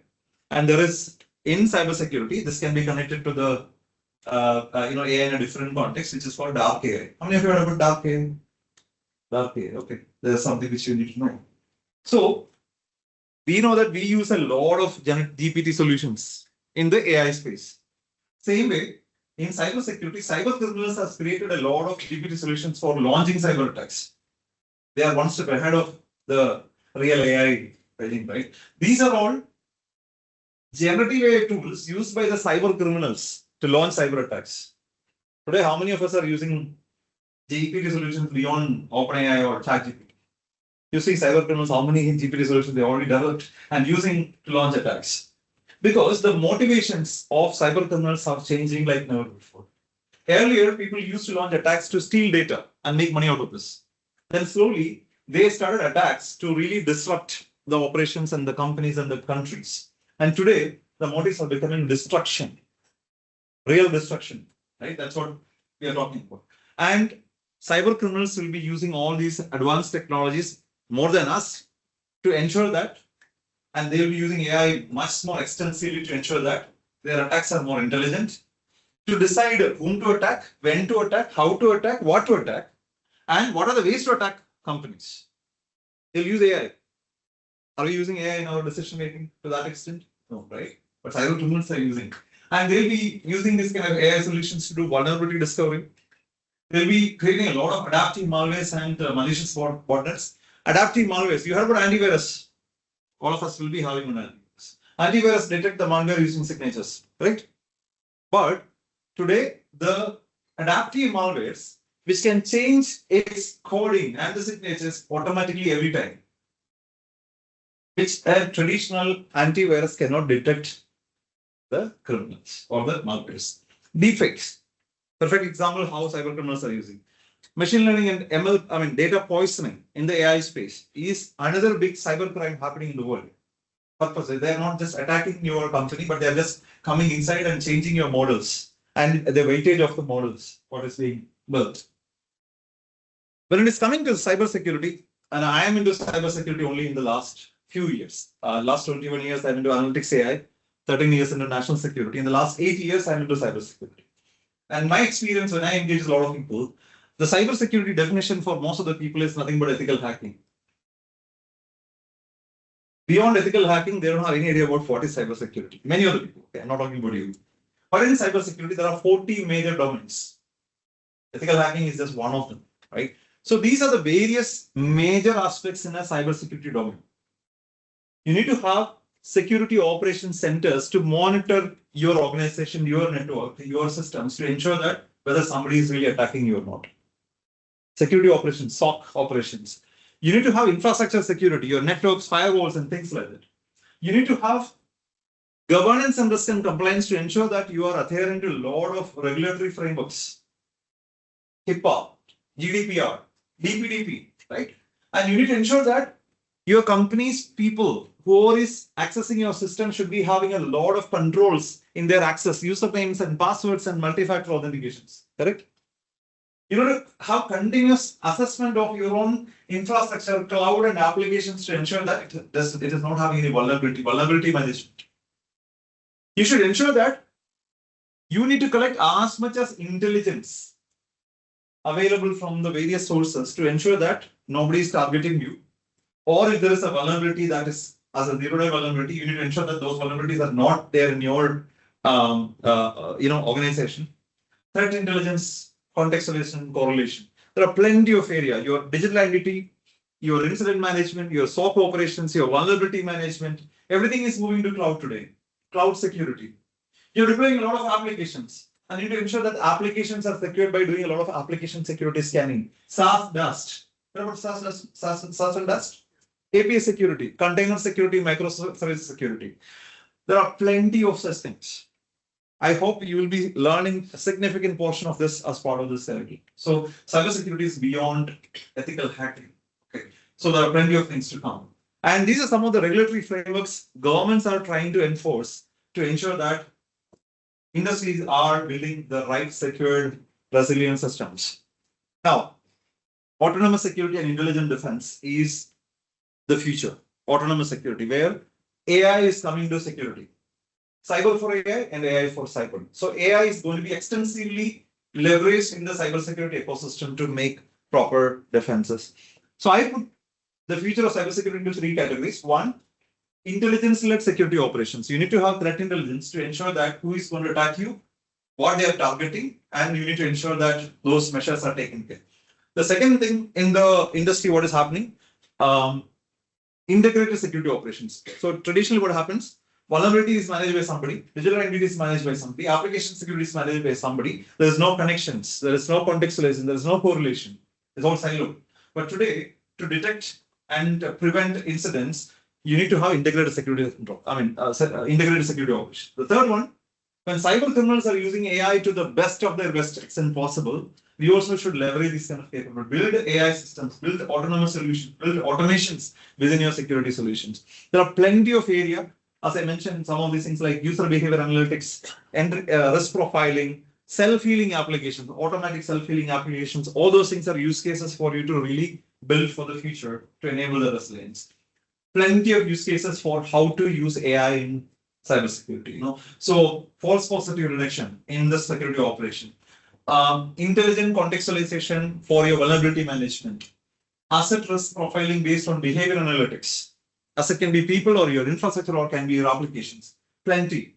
And there is, in cybersecurity, this can be connected to the AI in a different context, which is called dark AI. How many of you heard about dark AI? Dark AI, okay. There's something which you need to know. So, we know that we use a lot of GPT solutions in the AI space. Same way, in cybersecurity, cyber criminals have created a lot of GPT solutions for launching cyber attacks. They are one step ahead of the real AI regime, right? These are all generative AI tools used by the cyber criminals to launch cyber attacks. Today, how many of us are using GPT solutions beyond OpenAI or ChatGPT? You see cyber criminals, how many GPT solutions they already developed and using to launch attacks. Because the motivations of cyber criminals are changing like never before. Earlier, people used to launch attacks to steal data and make money out of this. Then slowly, they started attacks to really disrupt the operations and the companies and the countries. And today, the motives are becoming destruction, real destruction, right? That's what we are talking about. And cyber criminals will be using all these advanced technologies more than us to ensure that, and they will be using AI much more extensively to ensure that their attacks are more intelligent, to decide whom to attack, when to attack, how to attack, what to attack, and what are the ways to attack companies. They'll use AI. Are we using AI in our decision making to that extent? No, right? But cyber criminals are using. And they'll be using this kind of AI solutions to do vulnerability discovery. They'll be creating a lot of adaptive malwares and malicious botnets. Adaptive malwares, you heard about antivirus. All of us will be having an antivirus. Antivirus detect the malware using signatures, right? But today, the adaptive malwares, which can change its coding and the signatures automatically every time, which a traditional antivirus cannot detect the criminals or the malwares. Deepfakes, perfect example how cyber criminals are using. Machine learning and ML, data poisoning in the AI space is another big cyber crime happening in the world. Purpose, they are not just attacking your company, but they are just coming inside and changing your models and the weightage of the models, what is being built. When it is coming to cybersecurity, and I am into cybersecurity only in the last few years. Last 21 years, I'm into analytics AI, 13 years into national security. In the last 8 years, I'm into cybersecurity. And my experience when I engage a lot of people, the cybersecurity definition for most of the people is nothing but ethical hacking. Beyond ethical hacking, they don't have any idea about what is cybersecurity. Many of the people, okay, I'm not talking about you. But in cybersecurity, there are 40 major domains. Ethical hacking is just one of them, right? So these are the various major aspects in a cybersecurity domain. You need to have security operations centers to monitor your organization, your network, your systems to ensure that whether somebody is really attacking you or not. Security operations, SOC operations. You need to have infrastructure security, your networks, firewalls, and things like that. You need to have governance and risk and compliance to ensure that you are adhering to a lot of regulatory frameworks. HIPAA, GDPR, DPDP, right? And you need to ensure that your company's people who is accessing your system should be having a lot of controls in their access, usernames and passwords and multi-factor authentications, correct? You know, to have continuous assessment of your own infrastructure, cloud and applications to ensure that it is not having any vulnerability management. You should ensure that you need to collect as much as intelligence available from the various sources to ensure that nobody is targeting you. Or if there is a vulnerability that is as a zero-day vulnerability, you need to ensure that those vulnerabilities are not there in your organization. Threat intelligence, contextualization, correlation. There are plenty of area. Your digital identity, your incident management, your SOC operations, your vulnerability management, everything is moving to cloud today. Cloud security. You're deploying a lot of applications, and you need to ensure that applications are secured by doing a lot of application security scanning. SaaS Dust. What about SaaS and Dust? API security, container security, microservice security. There are plenty of such things. I hope you will be learning a significant portion of this as part of this therapy. So cybersecurity is beyond ethical hacking. Okay. So there are plenty of things to come. And these are some of the regulatory frameworks governments are trying to enforce to ensure that industries are building the right secured resilient systems. Now, autonomous security and intelligent defense is the future. Autonomous security, where AI is coming to security. Cyber for AI and AI for cyber. So AI is going to be extensively leveraged in the cybersecurity ecosystem to make proper defenses. So I put the future of cybersecurity into three categories. One, intelligence-led security operations. You need to have threat intelligence to ensure that who is going to attack you, what they are targeting, and you need to ensure that those measures are taken care. The second thing in the industry, what is happening? Integrated security operations. So traditionally what happens, vulnerability is managed by somebody, digital identity is managed by somebody, application security is managed by somebody. There is no connections, there is no contextualization, there is no correlation. It's all siloed. But today, to detect and prevent incidents, you need to have integrated security control. Integrated security operations. The third one, when cyber criminals are using AI to the best of their best extent possible, we also should leverage this kind of capability. Build AI systems, build autonomous solutions, build automations within your security solutions. There are plenty of area, as I mentioned, some of these things like user behavior analytics, and risk profiling, self-healing applications, automatic self-healing applications. All those things are use cases for you to really build for the future to enable the resilience. Plenty of use cases for how to use AI in cybersecurity. So false positive reduction in the security operation. Intelligent contextualization for your vulnerability management, asset risk profiling based on behavior analytics. Asset can be people or your infrastructure or can be your applications. Plenty.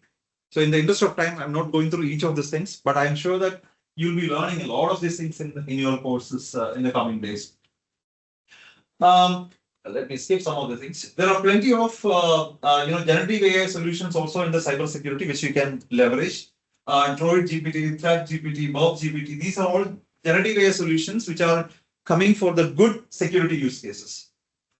So in the interest of time, I'm not going through each of these things, but I'm sure that you'll be learning a lot of these things in your courses in the coming days. Let me skip some of the things. There are plenty of generative AI solutions also in the cybersecurity which you can leverage. Droid GPT, Threat GPT, Bob GPT, these are all generative AI solutions which are coming for the good security use cases,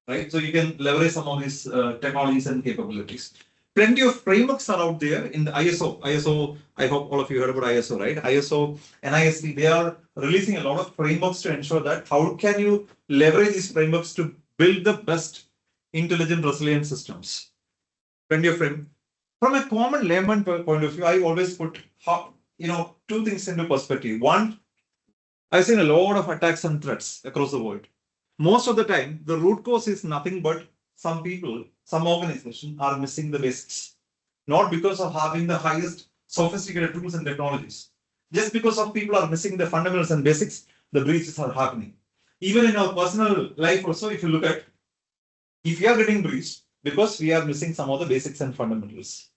right? So you can leverage some of these technologies and capabilities. Plenty of frameworks are out there in the ISO, I hope all of you heard about ISO, right? ISO, NIST, they are releasing a lot of frameworks to ensure that how can you leverage these frameworks to build the best intelligent resilient systems. Plenty of frameworks. From a common layman point of view, I always put two things into perspective. One, I've seen a lot of attacks and threats across the world. Most of the time, the root cause is nothing but some people, some organizations are missing the basics. Not because of having the highest sophisticated tools and technologies. Just because of people are missing the fundamentals and basics, the breaches are happening. Even in our personal life also, if you look at, if you are getting breached, because we are missing some of the basics and fundamentals.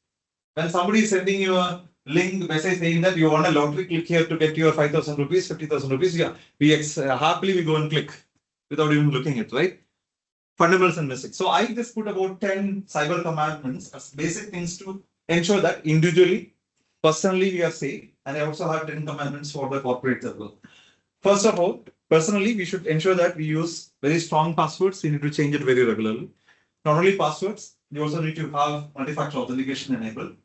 When somebody is sending you a link message saying that you want a lottery, click here to get your 5,000 rupees, 50,000 rupees, happily we go and click without even looking at it, right? Fundamentals and basics. So I just put about 10 cyber commandments as basic things to ensure that individually, personally we are safe. And I also have 10 commandments for the corporate level. First of all, personally, we should ensure that we use very strong passwords. We need to change it very regularly. Not only passwords, we also need to have multi-factor authentication enabled.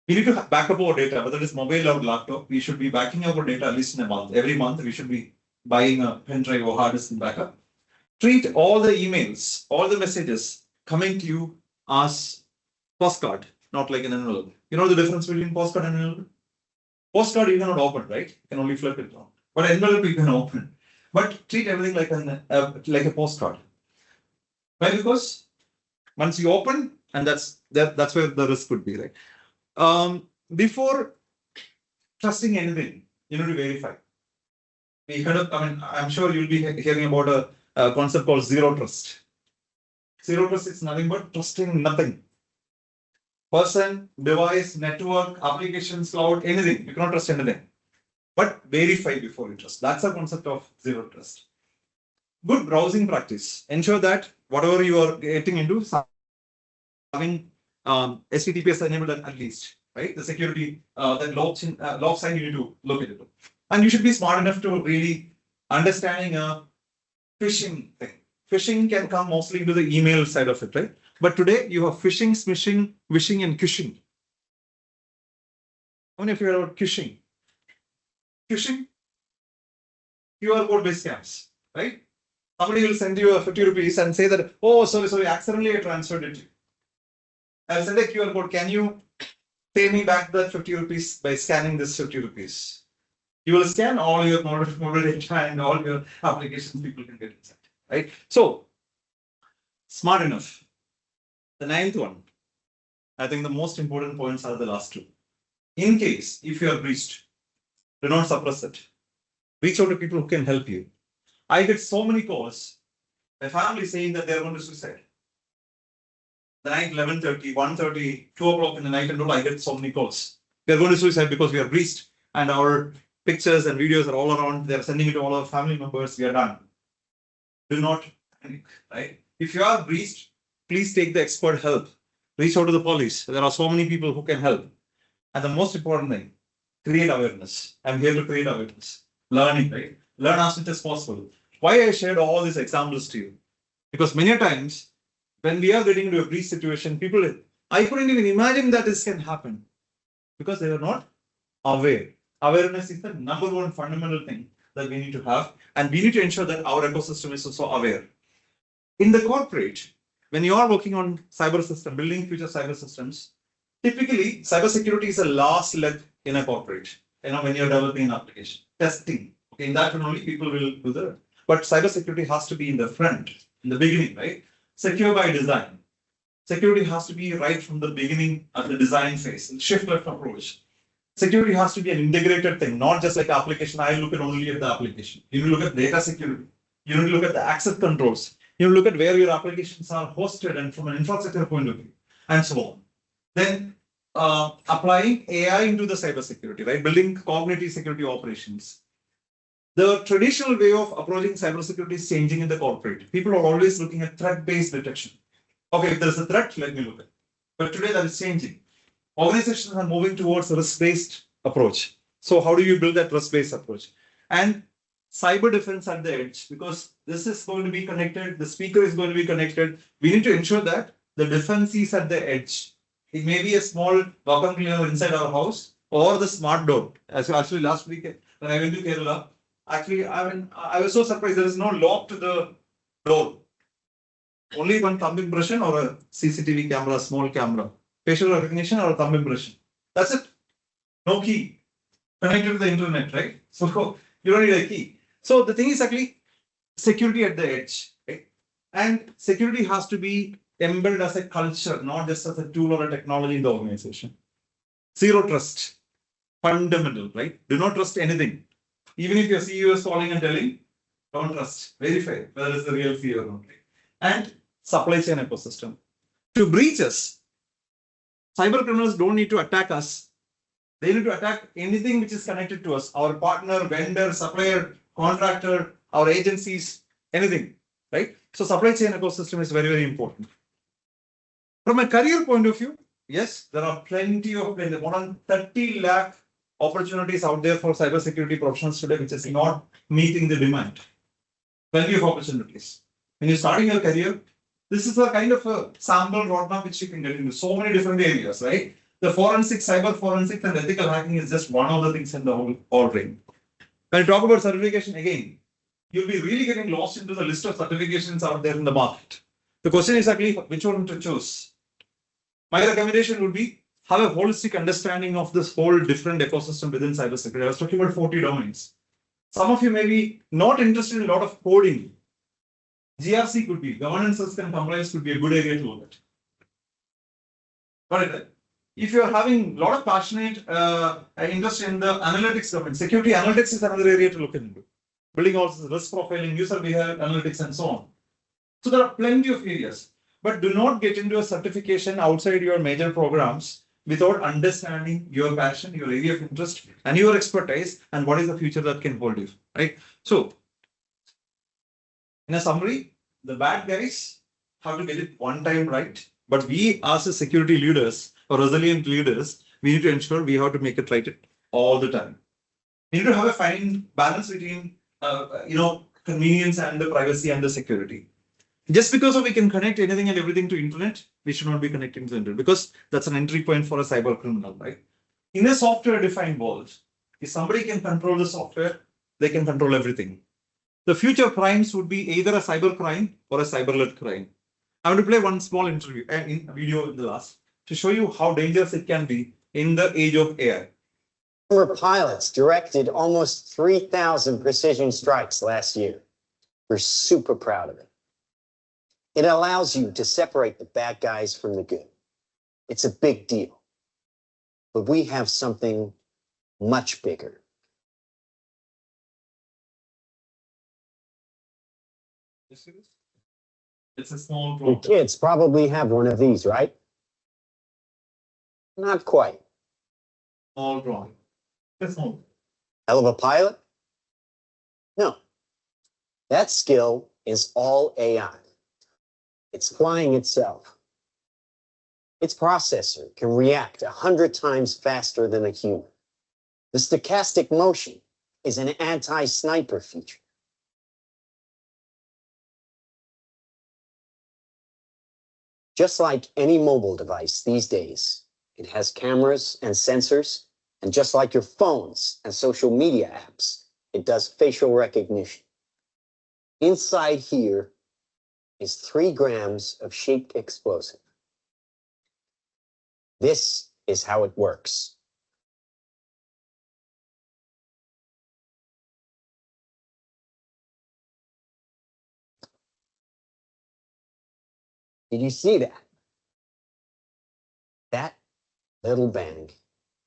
We need to back up our data, whether it's mobile or laptop. We should be backing up our data at least in a month. Every month, we should be buying a pen drive or hard disk and backup. Treat all the emails, all the messages coming to you as postcard, not like an envelope. You know the difference between postcard and envelope? Postcard you cannot open, right? You can only flip it down. But envelope you can open. But treat everything like a postcard. Why? Because once you open, and that's where the risk could be, right? Before trusting anything, you need to verify. I'm sure you'll be hearing about a concept called zero trust. Zero trust is nothing but trusting nothing. Person, device, network, applications, cloud, anything. You cannot trust anything. But verify before you trust. That's the concept of zero trust. Good browsing practice. Ensure that whatever you are getting into, having HTTPS enabled at least, right? The security that log sign you need to look at it. And you should be smart enough to really understanding a phishing thing. Phishing can come mostly into the email side of it, right? But today you have phishing, smishing, wishing, and cushing. many of you heard about phishing? Phishing? QR code based scams, right? Somebody will send you a 50 rupees and say that, oh, sorry, accidentally I transferred it. I'll send a QR code. Can you pay me back that 50 rupees by scanning this 50 rupees? You will scan all your mobile data and all your applications people can get inside, right? So, smart enough. The ninth one, I think the most important points are the last two. In case, if you are breached, do not suppress it. Reach out to people who can help you. I get so many calls, a family saying that they are going to suicide. The night 11:30, 1:30, 2 o'clock in the night and all, I get so many calls. They are going to suicide because we are breached and our pictures and videos are all around. They are sending it to all our family members. We are done. Do not panic, right? If you are breached, please take the expert help. Reach out to the police. There are so many people who can help. And the most important thing, create awareness. I'm here to create awareness. Learning, right? Learn as much as possible. Why I shared all these examples to you? Because many times, when we are getting into a breach situation, people, I couldn't even imagine that this can happen. Because they are not aware. Awareness is the number one fundamental thing that we need to have. And we need to ensure that our ecosystem is also aware. In the corporate, when you are working on cyber system, building future cyber systems, typically cybersecurity is the last leg in a corporate. When you're developing an application, testing. Okay, in that one only people will do that. But cybersecurity has to be in the front, in the beginning, right? Secure by design. Security has to be right from the beginning at the design phase, shift left approach. Security has to be an integrated thing, not just like application. I look at only at the application. You need to look at data security. You need to look at the access controls. You look at where your applications are hosted and from an infrastructure point of view, and so on. Then applying AI into the cybersecurity, right? Building cognitive security operations. The traditional way of approaching cybersecurity is changing in the corporate. People are always looking at threat-based detection. Okay, if there's a threat, let me look at it. But today that is changing. Organizations are moving towards a risk-based approach. So how do you build that risk-based approach? And cyber defense at the edge, because this is going to be connected, the speaker is going to be connected. We need to ensure that the defense is at the edge. It may be a small vacuum cleaner inside our house or the smart door. As actually last week when I went to Kerala, actually I was so surprised there is no lock to the door. Only one thumb impression or a CCTV camera, small camera, facial recognition or a thumb impression. That's it. No key. Connected to the internet, right? So you don't need a key. So the thing is actually security at the edge, right? And security has to be embedded as a culture, not just as a tool or a technology in the organization. Zero trust, fundamental, right? Do not trust anything. Even if your CEO is calling and telling, don't trust. Verify whether it's the real CEO or not. And supply chain ecosystem. To breach us, cyber criminals don't need to attack us. They need to attack anything which is connected to us. Our partner, vendor, supplier, contractor, our agencies, anything, right? So supply chain ecosystem is very, very important. From a career point of view, yes, there are more than 30 lakh opportunities out there for cybersecurity professionals today, which is not meeting the demand. Plenty of opportunities. When you're starting your career, this is a kind of a sample roadmap which you can get into so many different areas, right? The forensics, cyber forensics, and ethical hacking is just one of the things in the whole ring. When you talk about certification, again, you'll be really getting lost into the list of certifications out there in the market. The question is actually which one to choose. My recommendation would be have a holistic understanding of this whole different ecosystem within cybersecurity. I was talking about 40 domains. Some of you may be not interested in a lot of coding. GRC could be, governance, risk and compliance could be a good area to look at. Got it? If you are having a lot of passionate interest in the analytics domain, security analytics is another area to look into. Building also risk profiling, user behavior analytics, and so on. So there are plenty of areas. But do not get into a certification outside your major programs without understanding your passion, your area of interest, and your expertise, and what is the future that can hold you, right? So, in a summary, the bad guys have to get it one time right, but we as a security leaders or resilient leaders, we need to ensure we have to make it right all the time. We need to have a fine balance between, convenience and the privacy and the security. Just because we can connect anything and everything to internet, we should not be connecting to the internet because that's an entry point for a cyber criminal, right? In a software-defined world, if somebody can control the software, they can control everything. The future crimes would be either a cyber crime or a cyber-led crime. I'm going to play one small video in the last to show you how dangerous it can be in the age of AI. Former pilots directed almost 3,000 precision strikes last year. We're super proud of it. It allows you to separate the bad guys from the good. It's a big deal. But we have something much bigger. It's a small Your drone. kids probably have one of these, right? Not quite. Small drone. It's small. Hell of a pilot? No. That skill is all AI. It's flying itself. Its processor can react 100 times faster than a human. The stochastic motion is an anti-sniper feature. Just like any mobile device these days, it has cameras and sensors, and just like your phones and social media apps, it does facial recognition. Inside here is 3 grams of shaped explosive. This is how it works. Did you see that? That little bang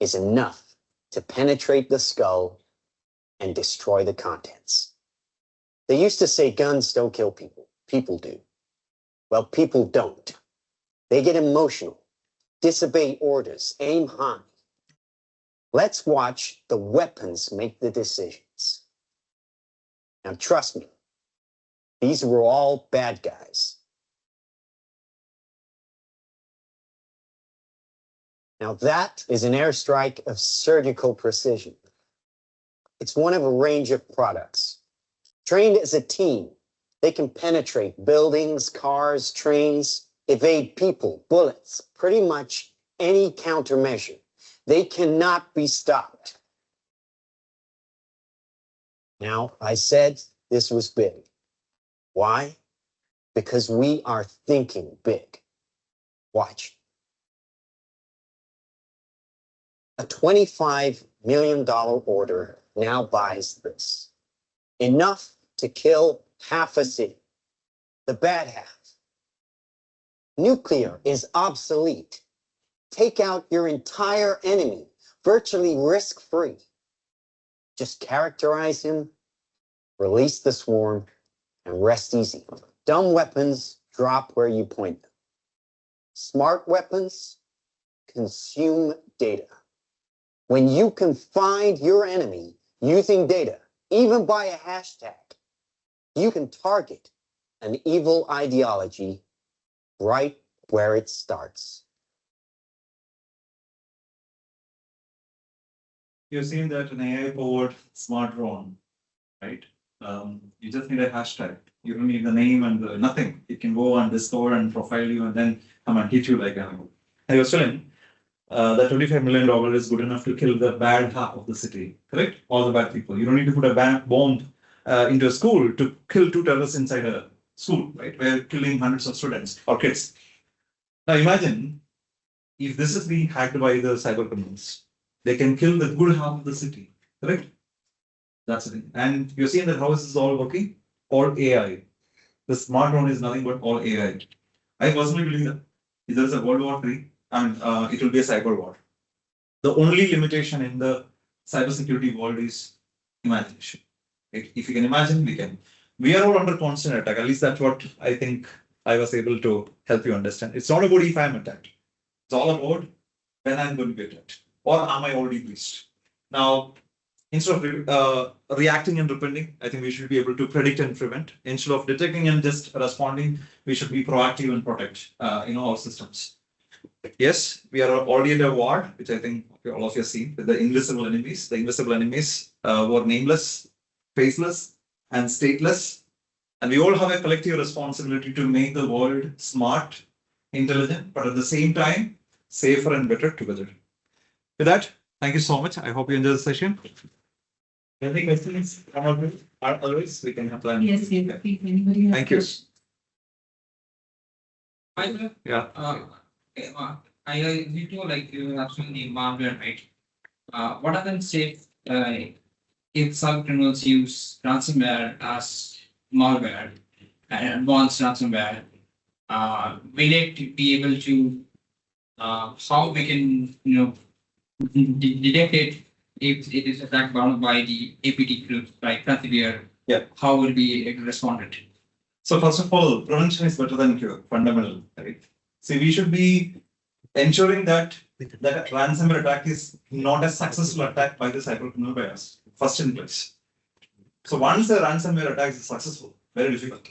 is enough to penetrate the skull and destroy the contents. They used to say guns don't kill people. People do. Well, people don't. They get emotional, disobey orders, aim high. Let's watch the weapons make the decisions. Now, trust me, these were all bad guys. Now that is an airstrike of surgical precision. It's one of a range of products. Trained as a team, they can penetrate buildings, cars, trains, evade people, bullets, pretty much any countermeasure. They cannot be stopped. Now, I said this was big. Why? Because we are thinking big. Watch. A $25 million order now buys this. Enough to kill half a city. The bad half. Nuclear is obsolete. Take out your entire enemy, virtually risk-free. Just characterize him, release the swarm, and rest easy. Dumb weapons drop where you point them. Smart weapons consume data. When you can find your enemy using data, even by a hashtag, you can target an evil ideology right where it starts. You've seen that an AI-powered smart drone, right? You just need a hashtag. You don't need the name and nothing. It can go and discover and profile you and then come and hit you like an animal. I was telling that $25 million is good enough to kill the bad half of the city, correct? All the bad people. You don't need to put a bomb into a school to kill 2 terrorists inside a school, right? We're killing hundreds of students or kids. Now imagine if this is being hacked by the cyber criminals. They can kill the good half of the city, correct? That's the thing. And you're seeing that how this is all working? All AI. The smart drone is nothing but all AI. I personally believe that if there is a World War III, and it will be a cyber war. The only limitation in the cybersecurity world is imagination. If you can imagine, we can. We are all under constant attack. At least that's what I think I was able to help you understand. It's not about if I'm attacked. It's all about when I'm going to be attacked. Or am I already breached? Now, instead of reacting and repenting, I think we should be able to predict and prevent. Instead of detecting and just responding, we should be proactive and protect our systems. Yes, we are already at a war, which I think all of you have seen, with the invisible enemies. The invisible enemies were nameless, faceless, and stateless. And we all have a collective responsibility to make the world smart, intelligent, but at the same time, safer and better together. With that, Thank you so much. I hope you enjoyed the session. Any questions? Otherwise, we can apply. Yes, yes. If anybody has Thank you. questions. Yeah. I need to like you absolutely malware, right? What happens if some criminals use ransomware as malware and advanced ransomware? Will it be able to how we can detect it if it is attacked by the APT group like Prathivir? Yeah. How will we respond it? So first of all, prevention is better than cure, fundamental, right? See, we should be ensuring that that ransomware attack is not a successful attack by the cybercriminal by us, first in place. So once the ransomware attack is successful, very difficult.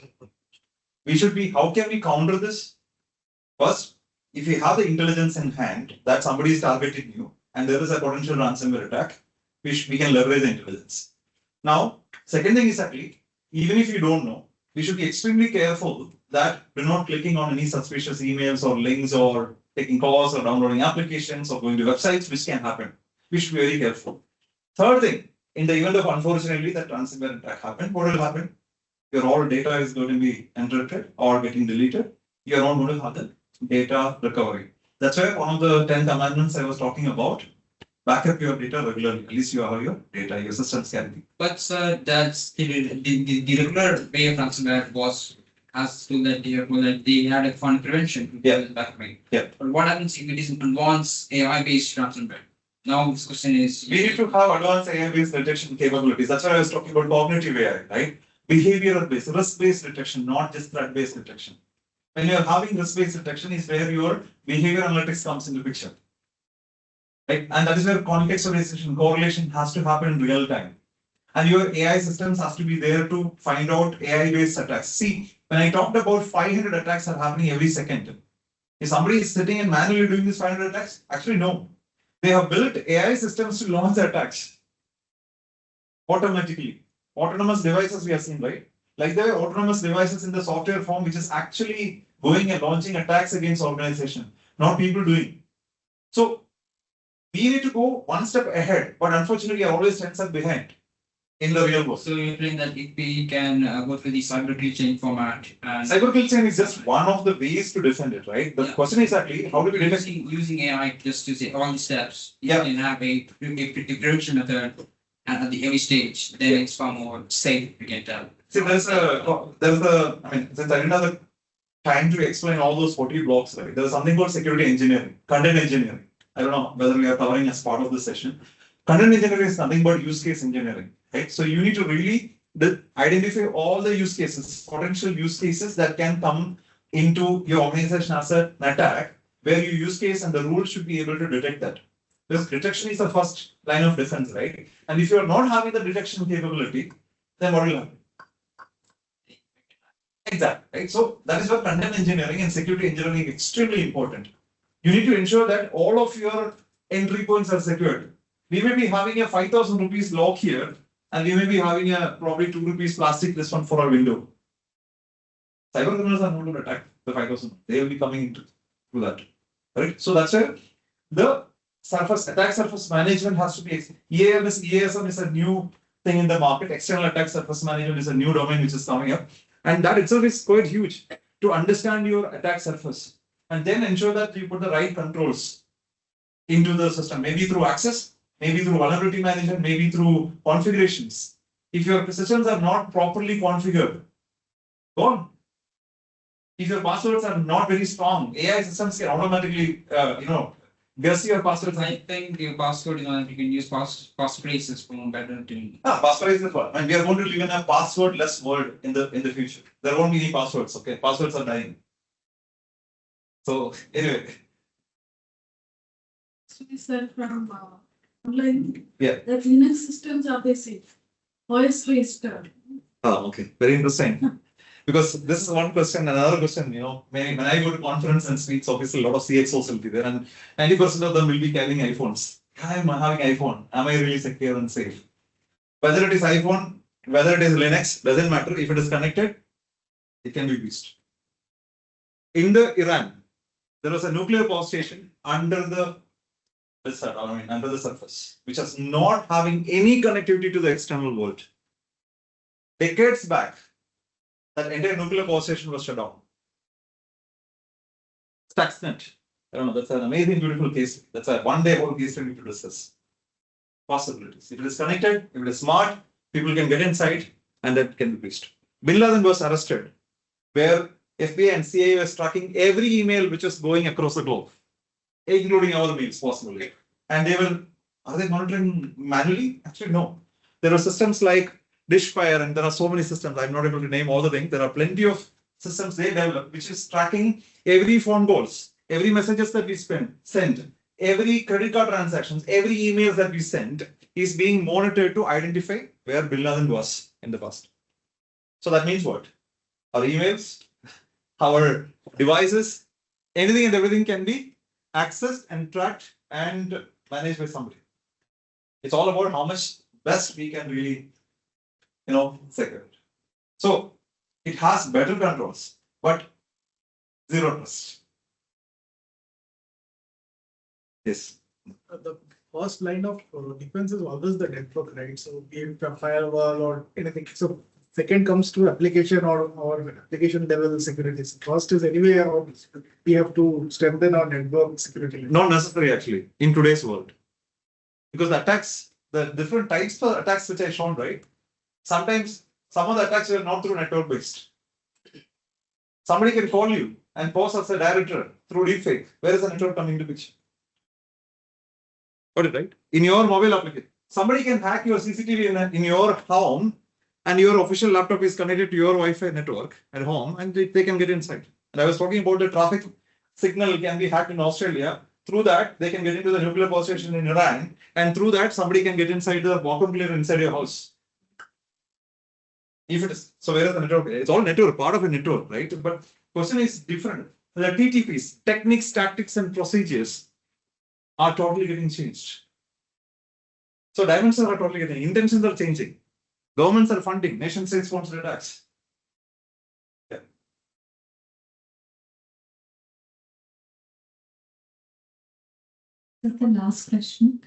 We should be, how can we counter this? First, if you have the intelligence in hand that somebody is targeting you and there is a potential ransomware attack, we can leverage the intelligence. Now, second thing is actually, even if you don't know, we should be extremely careful that we're not clicking on any suspicious emails or links or taking calls or downloading applications or going to websites, which can happen. We should be very careful. Third thing, in the event of unfortunately that ransomware attack happened, what will happen? Your all data is going to be encrypted or getting deleted. You're not going to have the data recovery. That's why one of the 10 commandments I was talking about, back up your data regularly. At least you have your data, your systems can be. But that's the regular way of ransomware was as to that they had a fund prevention. Yeah. Back way. Yeah. But what happens if it is an advanced AI-based ransomware? Now this question is We need to have advanced AI-based detection capabilities. That's why I was talking about cognitive AI, right? Behavioral-based, risk-based detection, not just threat-based detection. When you're having risk-based detection is where your behavior analytics comes into picture. Right? And that is where contextualization, correlation has to happen in real time. And your AI systems has to be there to find out AI-based attacks. See, when I talked about 500 attacks are happening every second, if somebody is sitting and manually doing these 500 attacks, actually no. They have built AI systems to launch the attacks automatically. Autonomous devices we have seen, right? Like there are autonomous devices in the software form, which is actually going and launching attacks against organization, not people doing. So we need to go one step ahead, but unfortunately, we are always 10 steps behind in the real world. so you're saying that if we can go through the cyber kill chain format and Cyber kill chain is just one of the ways to defend it, right? The Yeah. question is actually how do we detect? using AI just to say all the steps, Yeah. you can have a prevention method and at the early stage, then it's far more safe, we can tell. See, there's a, I mean, since I didn't have the time to explain all those 40 blocks, right? There's something called security engineering, content engineering. I don't know whether we are covering as part of the session. Content engineering is nothing but use case engineering, right? So you need to really identify all the use cases, potential use cases that can come into your organization as an attack, where your use case and the rules should be able to detect that. Because detection is the first line of defense, right? And if you are not having the detection capability, then what will happen? Exactly, right? So that is where content engineering and security engineering is extremely important. You need to ensure that all of your entry points are secured. We may be having a 5,000 rupees lock here, and we may be having a probably 2 rupees plastic this one for our window. Cyber criminals are not going to attack the 5,000. They will be coming into that, right? So that's where the attack surface management has to be. EASM is a new thing in the market. External attack surface management is a new domain which is coming up, and that itself is quite huge to understand your attack surface and then ensure that you put the right controls into the system, maybe through access, maybe through vulnerability management, maybe through configurations. If your systems are not properly configured, go on. If your passwords are not very strong, AI systems can automatically, guess your passwords. I think your password, you can use passphrases for better to. Passphrase is what? And we are going to live in a password-less world in the future. There won't be any passwords. Okay, passwords are dying. So anyway. So we said from online Yeah. that Linux systems are they safe? OS based. Okay. Very interesting. Because this is one question, another question, when I go to conference and speaks, obviously a lot of CXOs will be there, and 90% of them will be carrying iPhones. I'm having iPhone. Am I really secure and safe? Whether it is iPhone, whether it is Linux, doesn't matter. If it is connected, it can be breached. In the Iran, there was a nuclear power station under the this side, I mean, under the surface, which is not having any connectivity to the external world. Decades back, that entire nuclear power station was shut down. Stuxnet. I don't know, that's an amazing, beautiful case. That's a one-day whole case we need to discuss. Possibilities. If it is connected, if it is smart, people can get inside and that can be breached. Bin Laden was arrested, where FBI and CIA was tracking every email which was going across the globe, including our mails, possibly. And are they monitoring manually? Actually, no. There are systems like Dishfire, and there are so many systems. I'm not able to name all the things. There are plenty of systems they develop, which is tracking every phone calls, every messages that we send, every credit card transactions, every emails that we send is being monitored to identify where Bin Laden was in the past. So that means what? Our emails, our devices, anything and everything can be accessed and tracked and managed by somebody. It's all about how much best we can really, secure it. So it has better controls, but zero trust. Yes. The first line of defense is always the network, right? So be it a firewall or anything. So second comes to application or application level security. So first is anyway, we have to strengthen our network security. Not necessary actually in today's world. Because the attacks, the different types of attacks which I shown, right? Sometimes some of the attacks are not through network based. Somebody can call you and pose as a director through deepfake. Where is the network coming to picture? Got it, right? In your mobile application, somebody can hack your CCTV in your home, and your official laptop is connected to your Wi-Fi network at home, and they can get inside. And I was talking about the traffic signal can be hacked in Australia. Through that, they can get into the nuclear power station in Iran, and through that, somebody can get inside the vacuum cleaner inside your house. If it is, so where is the network? It's all network, part of a network, right? But question is different. The TTPs, techniques, tactics, and procedures are totally getting changed. So dimensions are totally getting, intentions are changing. Governments are funding, nation state sponsored attacks. Yeah. That's the last question.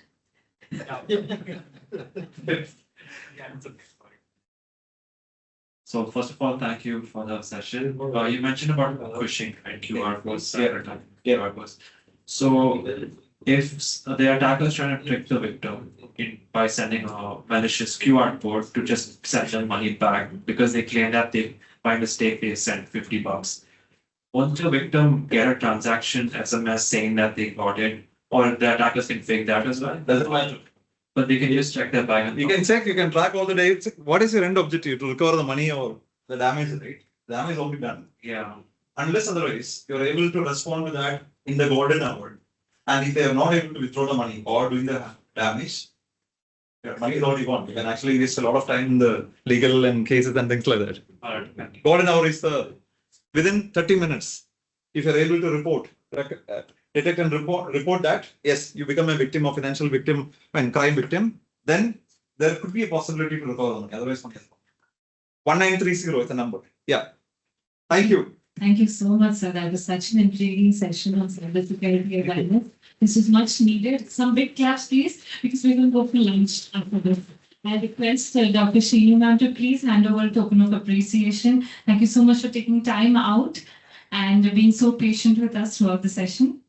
So first of all, thank you for the session. You mentioned about pushing and QR codes, QR codes. So if the attacker is trying to trick the victim by sending a malicious QR code to just send them money back because they claim that they by mistake they sent $50. Won't the victim get a transaction SMS saying that they got it, or the attackers can fake that as well? Doesn't matter. But they can just check their bank. You can check, you can track all the dates. What is your end objective? To recover the money or the damage, right? The damage will be done. Yeah. Unless otherwise, you're able to respond to that in the golden hour. And if they are not able to withdraw the money or doing the damage, your money is already gone. You can actually waste a lot of time in the legal and cases and things like that. Alright. Golden hour is within 30 minutes. If you're able to report, detect and report that, yes, you become a victim of financial victim and crime victim, then there could be a possibility to recover the money. Otherwise, money is gone. 1930 is the number. Yeah. Thank you. Thank you so much, sir. That was such an intriguing session on cybersecurity awareness. This is much needed. Some big claps, please, because we're going to go for lunch after this. I request Dr. Sheely ma'am to please hand over a token of appreciation. Thank you so much for taking time out and being so patient with us throughout the session.